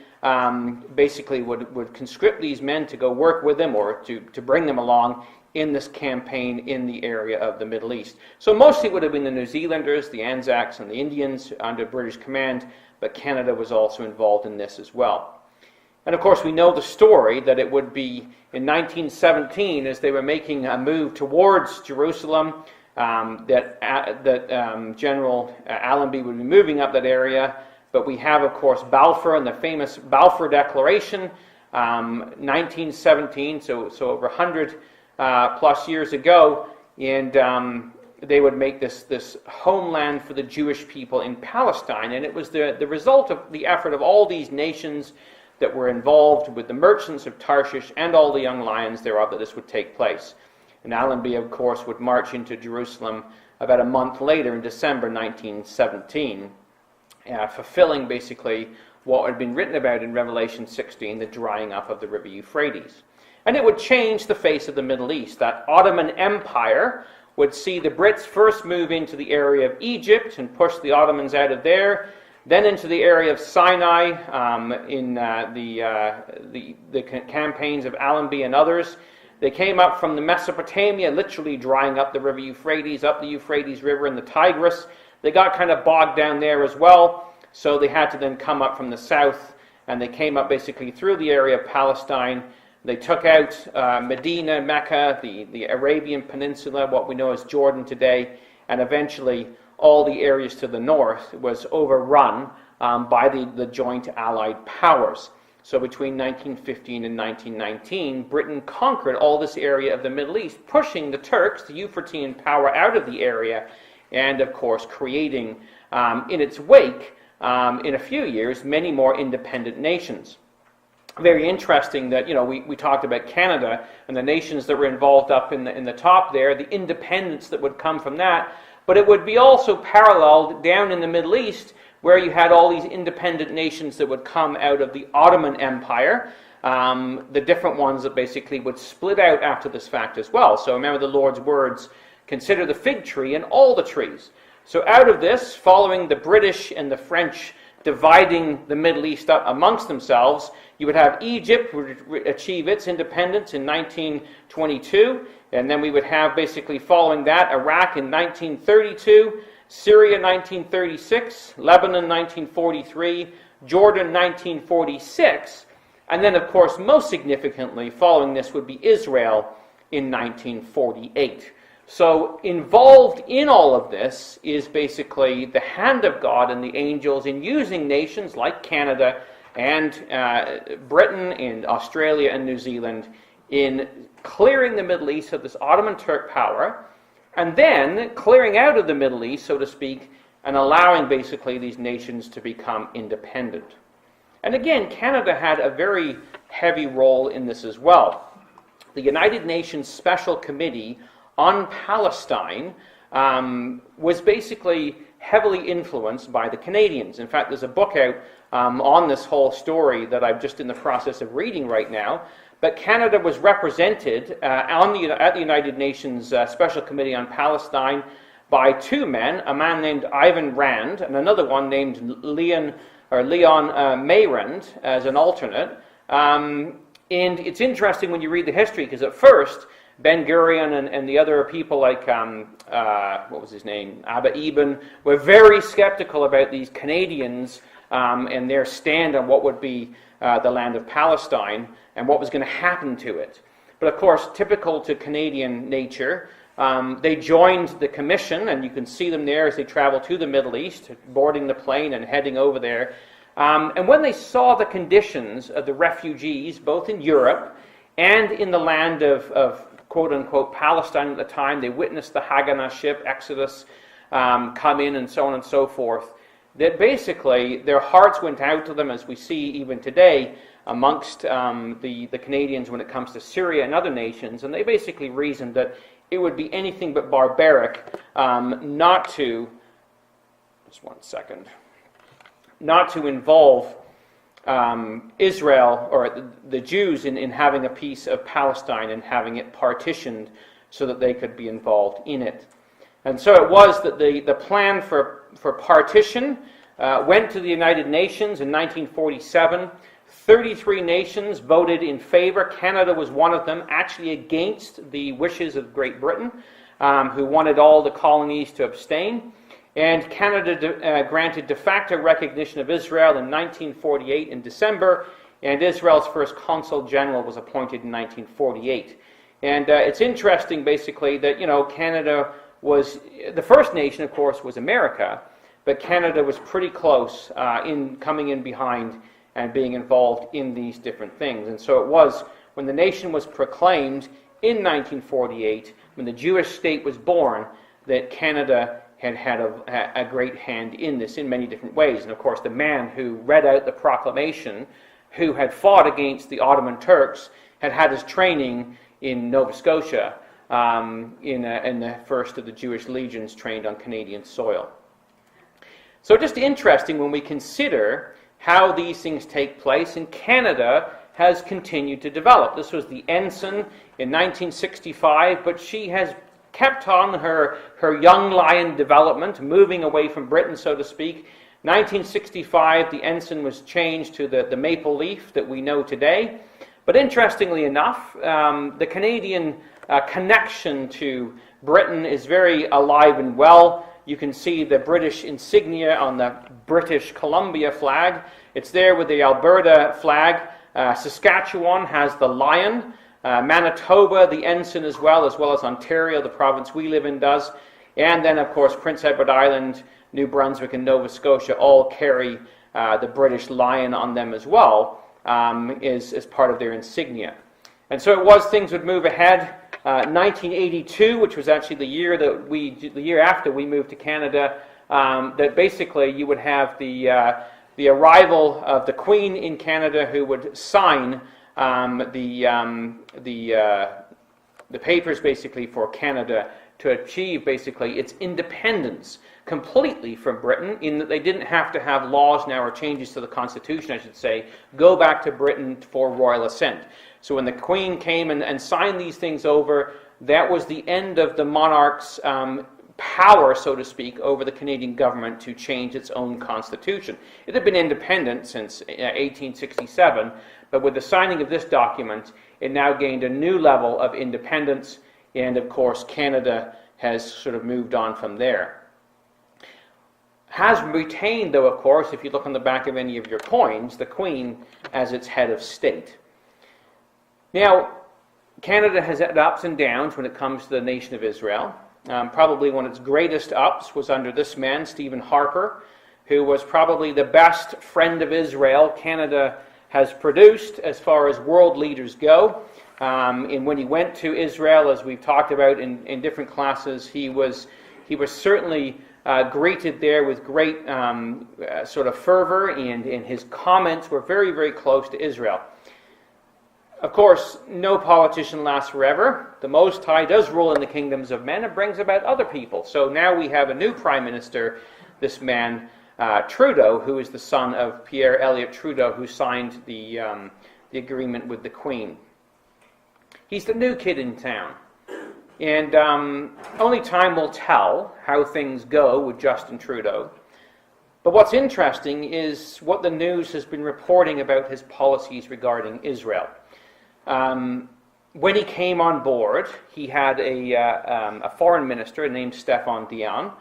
Speaker 1: basically would conscript these men to go work with them, or to bring them along in this campaign in the area of the Middle East. So mostly it would have been the New Zealanders, the Anzacs, and the Indians under British command, but Canada was also involved in this as well. And of course we know the story that it would be in 1917, as they were making a move towards Jerusalem, that General Allenby would be moving up that area. But we have, of course, Balfour and the famous Balfour Declaration, 1917, so over 100 plus years ago, and they would make this homeland for the Jewish people in Palestine. And it was the result of the effort of all these nations that were involved with the merchants of Tarshish and all the young lions thereof that this would take place. And Allenby, of course, would march into Jerusalem about a month later in December 1917, fulfilling basically what had been written about in Revelation 16, the drying up of the river Euphrates. And it would change the face of the Middle East. That Ottoman Empire would see the Brits first move into the area of Egypt and push the Ottomans out of there, then into the area of Sinai in the campaigns of Allenby and others. They came up from the Mesopotamia, literally drying up the river Euphrates, up the Euphrates River and the Tigris. They got kind of bogged down there as well, so they had to then come up from the south, and they came up basically through the area of Palestine. They took out Medina, Mecca, the Arabian Peninsula, what we know as Jordan today, and eventually all the areas to the north was overrun by the joint Allied powers. So between 1915 and 1919, Britain conquered all this area of the Middle East, pushing the Turks, the Euphratean power, out of the area, and of course creating in its wake, in a few years, many more independent nations. Very interesting that, we talked about Canada and the nations that were involved up in the top there, the independence that would come from that, but it would be also paralleled down in the Middle East, where you had all these independent nations that would come out of the Ottoman Empire, the different ones that basically would split out after this fact as well. So remember the Lord's words, consider the fig tree and all the trees. So out of this, following the British and the French dividing the Middle East up amongst themselves, you would have Egypt achieve its independence in 1922, and then we would have basically following that Iraq in 1932, Syria 1936, Lebanon 1943, Jordan 1946, and then of course most significantly following this would be Israel in 1948. So involved in all of this is basically the hand of God and the angels in using nations like Canada and Britain and Australia and New Zealand in clearing the Middle East of this Ottoman Turk power, and then clearing out of the Middle East, so to speak, and allowing basically these nations to become independent. And again, Canada had a very heavy role in this as well. The United Nations Special Committee on Palestine was basically heavily influenced by the Canadians. In fact, there's a book out on this whole story that I'm just in the process of reading right now. But Canada was represented at the United Nations Special Committee on Palestine by two men, a man named Ivan Rand and another one named Leon Mayrand as an alternate. And it's interesting when you read the history, because at first Ben-Gurion and the other people like, what was his name, Abba Eban, were very skeptical about these Canadians and their stand on what would be the land of Palestine and what was going to happen to it. But of course, typical to Canadian nature, they joined the commission, and you can see them there as they travel to the Middle East, boarding the plane and heading over there. And when they saw the conditions of the refugees, both in Europe and in the land of quote-unquote Palestine at the time, they witnessed the Haganah ship, Exodus, come in and so on and so forth. that basically their hearts went out to them, as we see even today amongst the Canadians when it comes to Syria and other nations, and they basically reasoned that it would be anything but barbaric not to, just one second, not to involve Israel or the Jews in having a piece of Palestine and having it partitioned so that they could be involved in it. And so it was that the plan for partition went to the United Nations in 1947. 33 nations voted in favor. Canada was one of them, actually against the wishes of Great Britain, who wanted all the colonies to abstain. And Canada granted de facto recognition of Israel in 1948 in December, and Israel's first consul general was appointed in 1948. And it's interesting, basically, that, Canada was, the first nation, of course, was America, but Canada was pretty close in coming in behind and being involved in these different things. And so it was when the nation was proclaimed in 1948, when the Jewish state was born, that Canada had a great hand in this in many different ways. And of course, the man who read out the proclamation, who had fought against the Ottoman Turks, had his training in Nova Scotia, in the first of the Jewish legions trained on Canadian soil. So just interesting when we consider how these things take place, and Canada has continued to develop. This was the Ensign in 1965, but she has kept on her young lion development, moving away from Britain, so to speak. 1965, the Ensign was changed to the maple leaf that we know today. But interestingly enough, the Canadian connection to Britain is very alive and well. You can see the British insignia on the British Columbia flag. It's there with the Alberta flag. Saskatchewan has the lion. Manitoba, the ensign as well as Ontario, the province we live in, does. And then, of course, Prince Edward Island, New Brunswick, and Nova Scotia all carry the British lion on them as well, as part of their insignia. And so it was things would move ahead. 1982, which was actually the year after we moved to Canada, that basically you would have the arrival of the Queen in Canada, who would sign the papers basically for Canada to achieve basically its independence completely from Britain, in that they didn't have to have laws now, or changes to the Constitution, I should say, go back to Britain for royal assent. So when the Queen came and signed these things over, that was the end of the monarch's power, so to speak, over the Canadian government to change its own constitution. It had been independent since 1867, but with the signing of this document, it now gained a new level of independence, and of course Canada has sort of moved on from there. Has retained, though, of course, if you look on the back of any of your coins, the Queen as its head of state. Now, Canada has had ups and downs when it comes to the nation of Israel. Probably one of its greatest ups was under this man, Stephen Harper, who was probably the best friend of Israel Canada has produced as far as world leaders go. And when he went to Israel, as we've talked about in different classes, he was certainly greeted there with great sort of fervor, and his comments were very, very close to Israel. Of course, no politician lasts forever. The Most High does rule in the kingdoms of men and brings about other people. So now we have a new prime minister, this man, Trudeau, who is the son of Pierre Elliott Trudeau, who signed the agreement with the Queen. He's the new kid in town. And only time will tell how things go with Justin Trudeau. But what's interesting is what the news has been reporting about his policies regarding Israel. When he came on board, he had a foreign minister named Stephane Dion.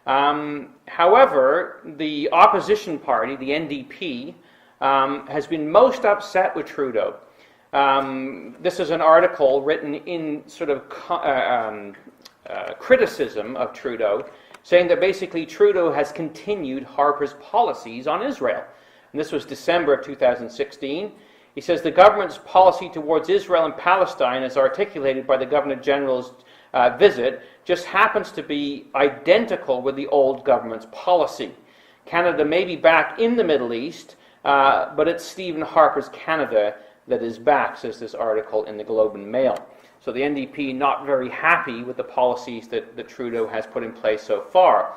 Speaker 1: However, the opposition party, the NDP, has been most upset with Trudeau. This is an article written in sort of criticism of Trudeau, saying that basically Trudeau has continued Harper's policies on Israel. And this was December of 2016. He says the government's policy towards Israel and Palestine, as articulated by the Governor General's visit, just happens to be identical with the old government's policy. Canada may be back in the Middle East, but it's Stephen Harper's Canada that is back, says this article in the Globe and Mail. So the NDP not very happy with the policies that Trudeau has put in place so far.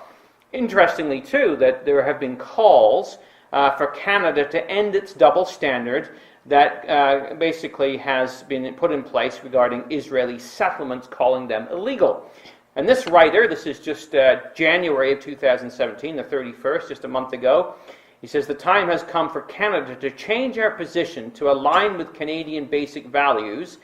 Speaker 1: Interestingly, too, that there have been calls for Canada to end its double standard that basically has been put in place regarding Israeli settlements, calling them illegal. And this writer, this is just January of 2017, the 31st, just a month ago, he says, the time has come for Canada to change our position to align with Canadian basic values,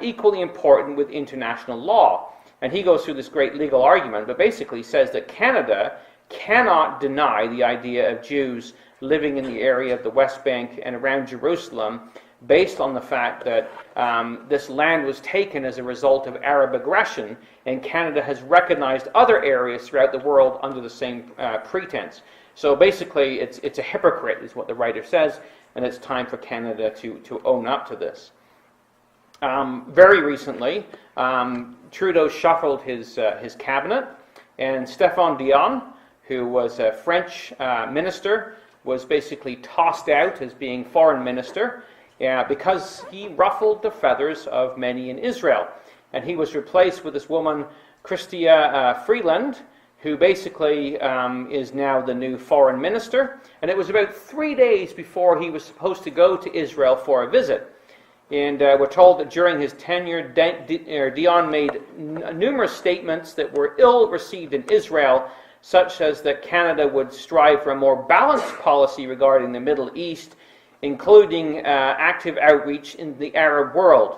Speaker 1: equally important with international law. And he goes through this great legal argument, but basically says that Canada cannot deny the idea of Jews living in the area of the West Bank and around Jerusalem based on the fact that this land was taken as a result of Arab aggression, and Canada has recognized other areas throughout the world under the same pretense. So basically, it's a hypocrite, is what the writer says, and it's time for Canada to own up to this. Very recently, Trudeau shuffled his cabinet, and Stephane Dion, who was a French minister, was basically tossed out as being foreign minister because he ruffled the feathers of many in Israel. And he was replaced with this woman, Chrystia Freeland, who basically is now the new foreign minister. And it was about 3 days before he was supposed to go to Israel for a visit. And we're told that during his tenure, Dion made numerous statements that were ill received in Israel, such as that Canada would strive for a more balanced policy regarding the Middle East, including active outreach in the Arab world.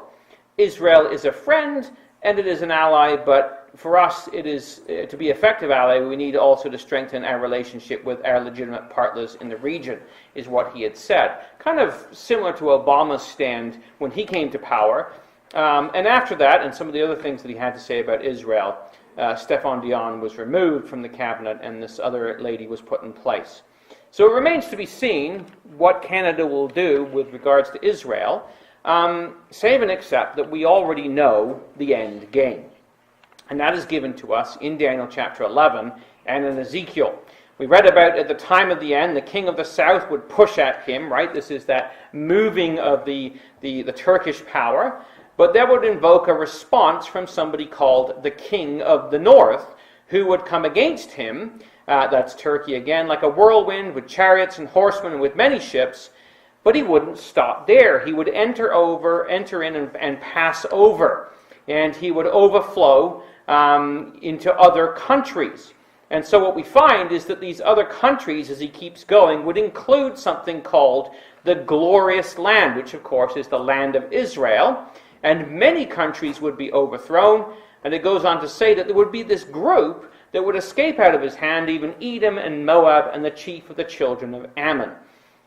Speaker 1: Israel is a friend and it is an ally, but for us, it is to be an effective ally, we need also to strengthen our relationship with our legitimate partners in the region, is what he had said. Kind of similar to Obama's stand when he came to power. And after that, and some of the other things that he had to say about Israel, Stephane Dion was removed from the cabinet and this other lady was put in place. So it remains to be seen what Canada will do with regards to Israel, save and except that we already know the end game. And that is given to us in Daniel chapter 11 and in Ezekiel. We read about at the time of the end, the king of the south would push at him, right? This is that moving of the Turkish power. But that would invoke a response from somebody called the king of the north, who would come against him, that's Turkey again, like a whirlwind with chariots and horsemen and with many ships. But he wouldn't stop there. He would enter in and pass over. And he would overflow into other countries. And so what we find is that these other countries, as he keeps going, would include something called the glorious land, which of course is the land of Israel. And many countries would be overthrown. And it goes on to say that there would be this group that would escape out of his hand, even Edom and Moab and the chief of the children of Ammon.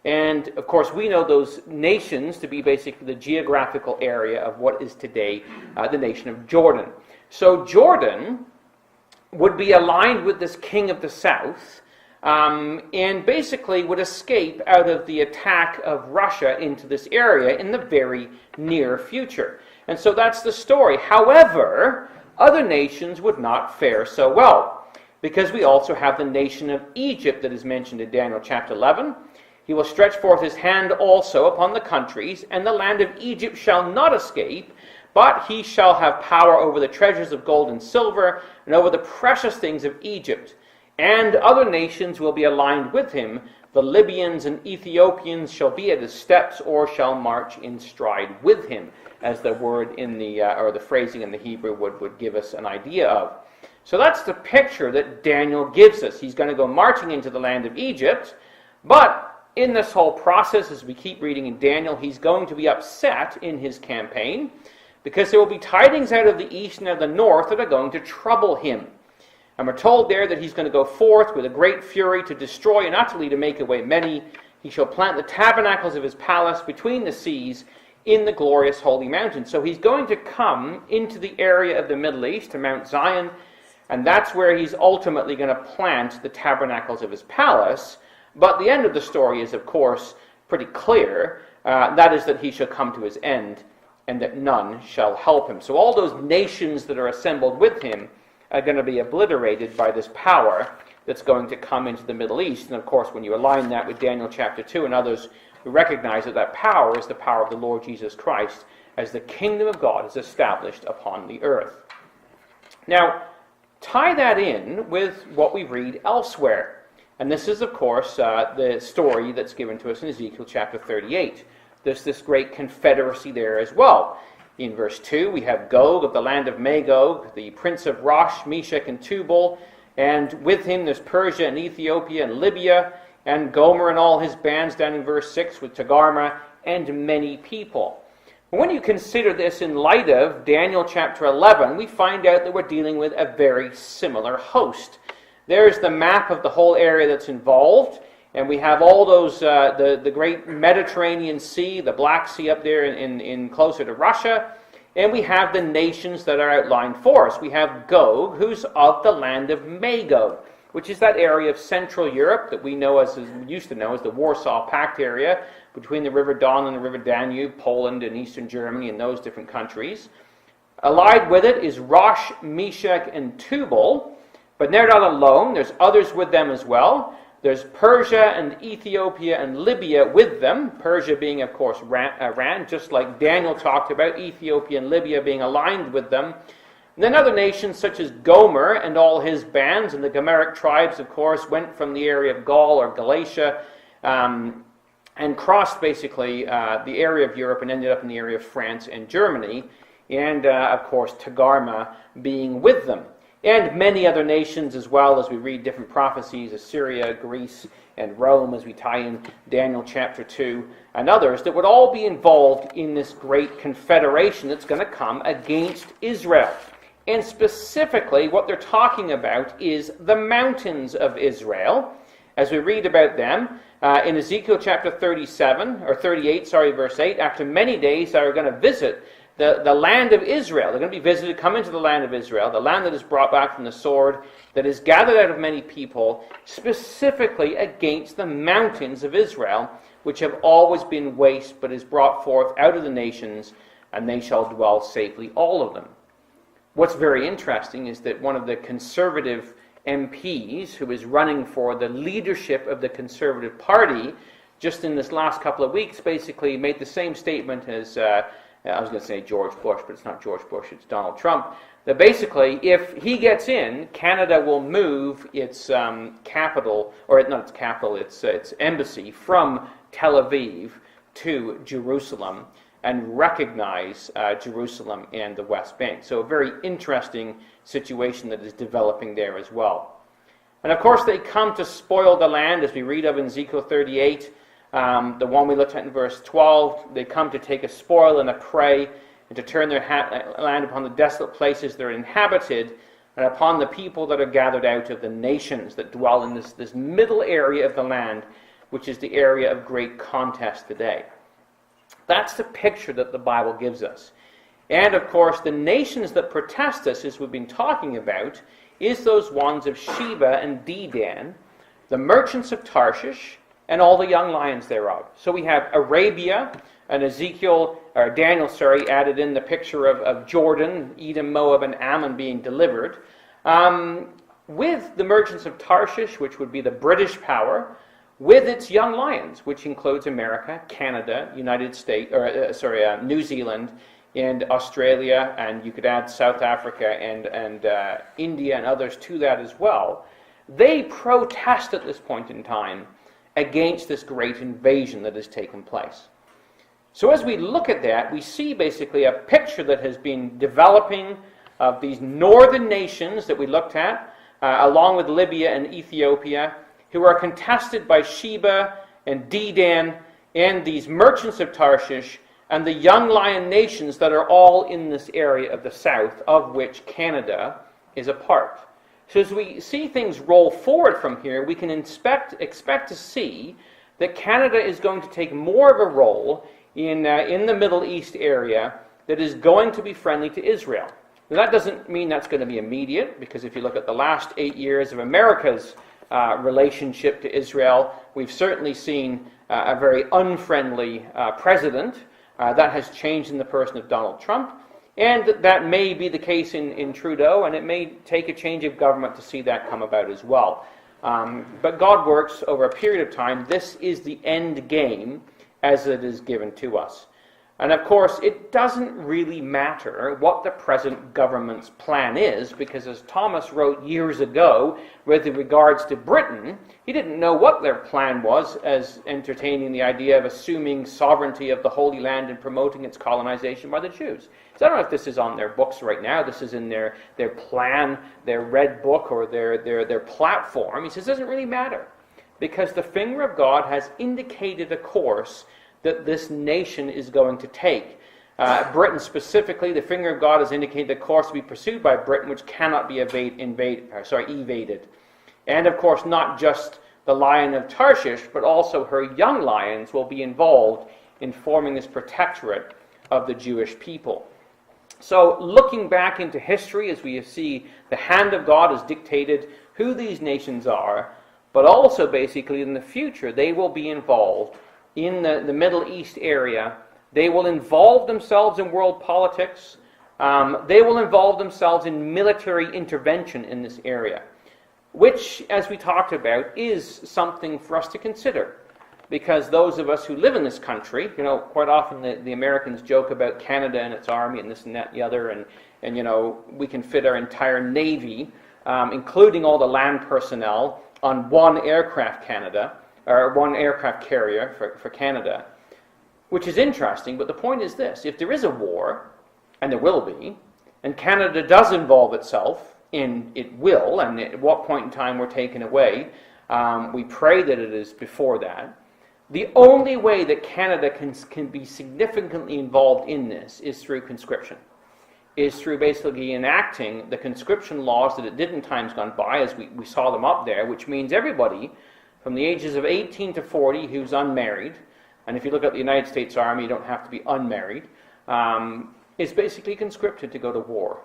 Speaker 1: And of course we know those nations to be basically the geographical area of what is today the nation of Jordan. So Jordan would be aligned with this king of the south, and basically would escape out of the attack of Russia into this area in the very near future. And so that's the story. However, other nations would not fare so well, because we also have the nation of Egypt that is mentioned in Daniel chapter 11. He will stretch forth his hand also upon the countries, and the land of Egypt shall not escape, but he shall have power over the treasures of gold and silver, and over the precious things of Egypt. And other nations will be aligned with him. The Libyans and Ethiopians shall be at his steps, or shall march in stride with him, as the word in the, or the phrasing in the Hebrew would give us an idea of. So that's the picture that Daniel gives us. He's going to go marching into the land of Egypt, but in this whole process, as we keep reading in Daniel, he's going to be upset in his campaign, because there will be tidings out of the east and of the north that are going to trouble him. And we're told there that he's going to go forth with a great fury to destroy and utterly to make away many. He shall plant the tabernacles of his palace between the seas in the glorious holy mountain. So he's going to come into the area of the Middle East, to Mount Zion, and that's where he's ultimately going to plant the tabernacles of his palace. But the end of the story is, of course, pretty clear. That is that he shall come to his end, and that none shall help him. So all those nations that are assembled with him are going to be obliterated by this power that's going to come into the Middle East. And of course, when you align that with Daniel chapter 2 and others, we recognize that that power is the power of the Lord Jesus Christ as the kingdom of God is established upon the earth. Now, tie that in with what we read elsewhere. And this is, of course, the story that's given to us in Ezekiel chapter 38. There's this great confederacy there as well. In verse 2, we have Gog of the land of Magog, the prince of Rosh, Meshech, and Tubal, and with him there's Persia and Ethiopia and Libya, and Gomer and all his bands down in verse 6 with Togarmah, and many people. When you consider this in light of Daniel chapter 11, we find out that we're dealing with a very similar host. There's the map of the whole area that's involved, and we have all those, the great Mediterranean Sea, the Black Sea up there in closer to Russia, and we have the nations that are outlined for us. We have Gog, who's of the land of Magog, which is that area of Central Europe that we know used to know as the Warsaw Pact area, between the River Don and the River Danube, Poland and Eastern Germany and those different countries. Allied with it is Rosh, Meshech, and Tubal, but they're not alone. There's others with them as well. There's Persia and Ethiopia and Libya with them, Persia being, of course, Iran, just like Daniel talked about, Ethiopia and Libya being aligned with them. And then other nations such as Gomer and all his bands, and the Gomeric tribes, of course, went from the area of Gaul or Galatia and crossed basically the area of Europe and ended up in the area of France and Germany, and of course Togarmah being with them. And many other nations as well, as we read different prophecies, Assyria, Greece, and Rome, as we tie in Daniel chapter 2, and others, that would all be involved in this great confederation that's going to come against Israel. And specifically, what they're talking about is the mountains of Israel. As we read about them, in Ezekiel chapter 38, verse 8, after many days they are going to visit the land of Israel. They're going to be visited, come into the land of Israel, the land that is brought back from the sword, that is gathered out of many people, specifically against the mountains of Israel, which have always been waste, but is brought forth out of the nations, and they shall dwell safely, all of them. What's very interesting is that one of the conservative MPs who is running for the leadership of the Conservative Party, just in this last couple of weeks, basically made the same statement as I was going to say George Bush, but it's not George Bush, it's Donald Trump, that basically if he gets in, Canada will move its capital, or not its capital, its embassy from Tel Aviv to Jerusalem and recognize Jerusalem and the West Bank. So a very interesting situation that is developing there as well. And of course they come to spoil the land, as we read of in Ezekiel 38, the one we looked at in verse 12. They come to take a spoil and a prey, and to turn their land upon the desolate places that are inhabited, and upon the people that are gathered out of the nations that dwell in this middle area of the land, which is the area of great contest today. That's the picture that the Bible gives us. And of course, the nations that protest us, as we've been talking about, is those ones of Sheba and Dedan, the merchants of Tarshish, and all the young lions thereof. So we have Arabia, and Daniel added in the picture of Jordan, Edom, Moab, and Ammon being delivered, with the merchants of Tarshish, which would be the British power, with its young lions, which includes America, Canada, New Zealand, and Australia, and you could add South Africa and India and others to that as well. They protest at this point in time against this great invasion that has taken place. So as we look at that, we see basically a picture that has been developing of these northern nations that we looked at, along with Libya and Ethiopia, who are contested by Sheba and Dedan and these merchants of Tarshish and the young lion nations that are all in this area of the south, of which Canada is a part. So as we see things roll forward from here, we can expect to see that Canada is going to take more of a role in the Middle East area that is going to be friendly to Israel. Now, that doesn't mean that's going to be immediate, because if you look at the last 8 years of America's relationship to Israel, we've certainly seen a very unfriendly president. That has changed in the person of Donald Trump, and that may be the case in Trudeau, and it may take a change of government to see that come about as well. But God works over a period of time. This is the end game as it is given to us. And of course, it doesn't really matter what the present government's plan is, because as Thomas wrote years ago with regards to Britain, he didn't know what their plan was as entertaining the idea of assuming sovereignty of the Holy Land and promoting its colonization by the Jews. So I don't know if this is on their books right now, this is in their plan, their red book, or their platform. He says it doesn't really matter, because the finger of God has indicated a course that this nation is going to take. Britain specifically, the finger of God has indicated the course to be pursued by Britain, which cannot be evaded. And of course, not just the Lion of Tarshish, but also her young lions will be involved in forming this protectorate of the Jewish people. So looking back into history, as we see the hand of God has dictated who these nations are, but also basically in the future they will be involved in the Middle East area. They will involve themselves in world politics. They will involve themselves in military intervention in this area, which, as we talked about, is something for us to consider. Because those of us who live in this country, quite often the Americans joke about Canada and its army and this and that and the other, and we can fit our entire navy, including all the land personnel, on one aircraft carrier for Canada, which is interesting. But the point is this: if there is a war, and there will be, and Canada does involve itself, and it will, and at what point in time we're taken away, we pray that it is before that. The only way that Canada can be significantly involved in this is through conscription, is through basically enacting the conscription laws that it did in times gone by, as we saw them up there, which means everybody from the ages of 18 to 40 who's unmarried, and if you look at the United States Army, you don't have to be unmarried, is basically conscripted to go to war,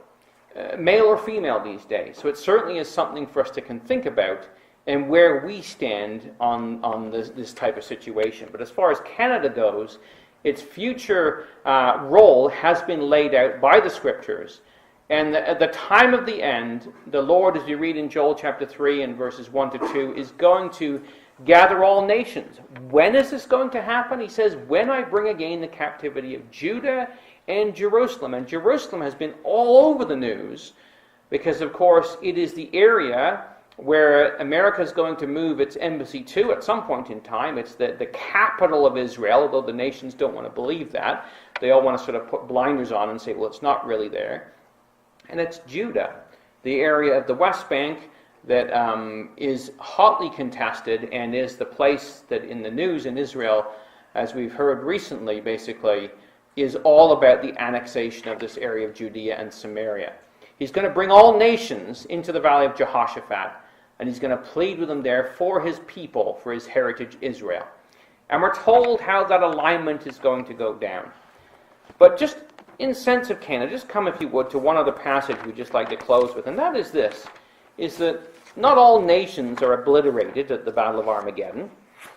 Speaker 1: male or female these days. So it certainly is something for us to think about, and where we stand on this type of situation. But as far as Canada goes, its future role has been laid out by the Scriptures. And at the time of the end, the Lord, as you read in Joel chapter 3 and verses 1 to 2, is going to gather all nations. When is this going to happen? He says, when I bring again the captivity of Judah and Jerusalem. And Jerusalem has been all over the news because, of course, it is the area where America is going to move its embassy to at some point in time. It's the capital of Israel, although the nations don't want to believe that. They all want to sort of put blinders on and say, well, it's not really there. And it's Judah, the area of the West Bank that is hotly contested and is the place that in the news in Israel, as we've heard recently, basically, is all about the annexation of this area of Judea and Samaria. He's going to bring all nations into the valley of Jehoshaphat, and he's going to plead with them there for his people, for his heritage Israel. And we're told how that alignment is going to go down. But just in sense of Canada, just come, if you would, to one other passage we'd just like to close with, and that is this, is that not all nations are obliterated at the Battle of Armageddon.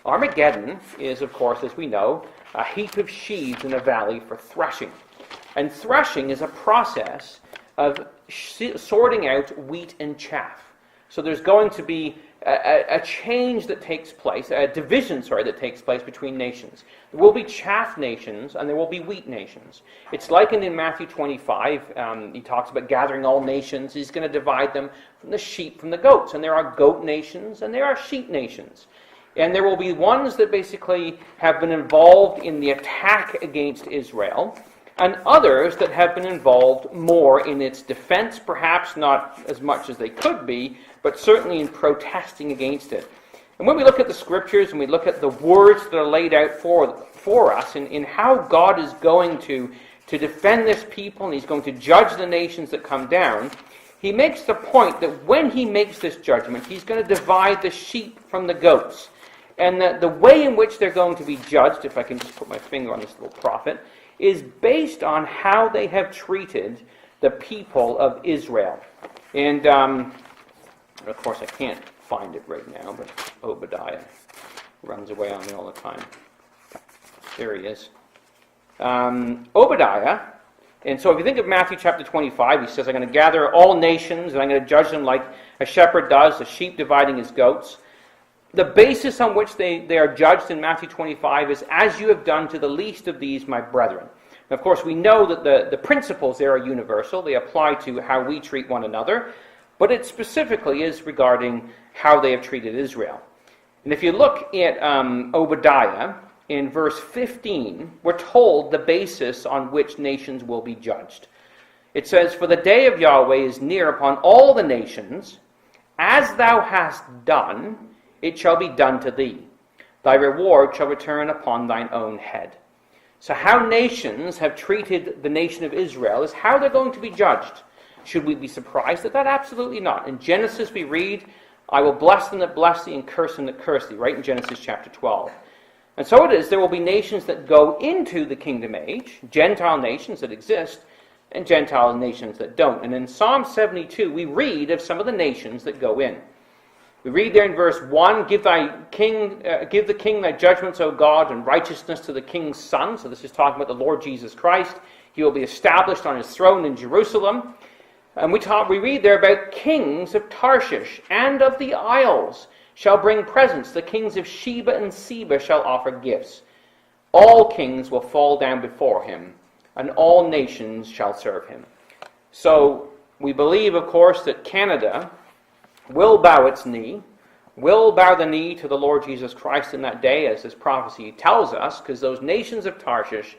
Speaker 1: Armageddon is, of course, as we know, a heap of sheaves in a valley for threshing. And threshing is a process of sorting out wheat and chaff. So there's going to be a change that takes place, a division, that takes place between nations. There will be chaff nations and there will be wheat nations. It's likened in Matthew 25. He talks about gathering all nations. He's going to divide them from the sheep from the goats. And there are goat nations and there are sheep nations. And there will be ones that basically have been involved in the attack against Israel, and others that have been involved more in its defense, perhaps not as much as they could be, but certainly in protesting against it. And when we look at the Scriptures and we look at the words that are laid out for us in how God is going to defend this people and he's going to judge the nations that come down, he makes the point that when he makes this judgment, he's going to divide the sheep from the goats. And the way in which they're going to be judged, if I can just put my finger on this little prophet, is based on how they have treated the people of Israel. And, of course, I can't find it right now, but Obadiah runs away on me all the time. There he is. Obadiah And so if you think of Matthew chapter 25, he says, I'm going to gather all nations and I'm going to judge them like a shepherd does, the sheep dividing his goats. The basis on which they are judged in Matthew 25 is, as you have done to the least of these, my brethren. And of course, we know that the principles there are universal. They apply to how we treat one another. But it specifically is regarding how they have treated Israel. And if you look at Obadiah, in verse 15, we're told the basis on which nations will be judged. It says, For the day of Yahweh is near upon all the nations. As thou hast done, it shall be done to thee. Thy reward shall return upon thine own head. So how nations have treated the nation of Israel is how they're going to be judged. Should we be surprised at that? Absolutely not. In Genesis we read, I will bless them that bless thee and curse them that curse thee, right in Genesis chapter 12. And so it is, there will be nations that go into the kingdom age, Gentile nations that exist, and Gentile nations that don't. And in Psalm 72, we read of some of the nations that go in. We read there in verse 1, give the king thy judgments, O God, and righteousness to the king's son. So this is talking about the Lord Jesus Christ. He will be established on his throne in Jerusalem. And we read there about kings of Tarshish and of the isles shall bring presents. The kings of Sheba and Seba shall offer gifts. All kings will fall down before him, and all nations shall serve him. So we believe, of course, that Canada will bow its knee, will bow the knee to the Lord Jesus Christ in that day, as this prophecy tells us, because those nations of Tarshish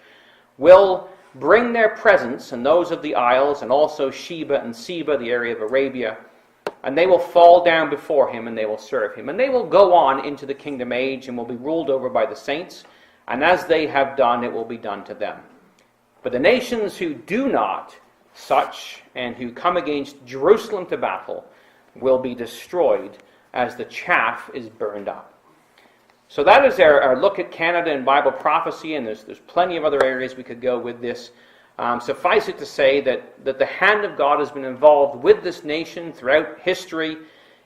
Speaker 1: will bring their presents, and those of the isles, and also Sheba and Seba, the area of Arabia, and they will fall down before him, and they will serve him. And they will go on into the kingdom age, and will be ruled over by the saints, and as they have done, it will be done to them. But the nations who do not such, and who come against Jerusalem to battle, will be destroyed as the chaff is burned up. So that is our look at Canada and Bible prophecy, and there's plenty of other areas we could go with this. Suffice it to say that the hand of God has been involved with this nation throughout history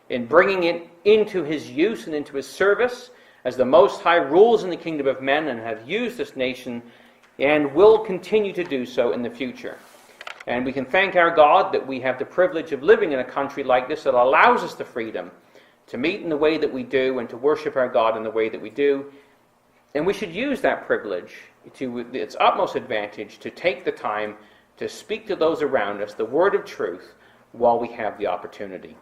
Speaker 1: in bringing it into his use and into his service, as the Most High rules in the kingdom of men and have used this nation and will continue to do so in the future. And we can thank our God that we have the privilege of living in a country like this that allows us the freedom to meet in the way that we do and to worship our God in the way that we do. And we should use that privilege to its utmost advantage to take the time to speak to those around us the word of truth while we have the opportunity.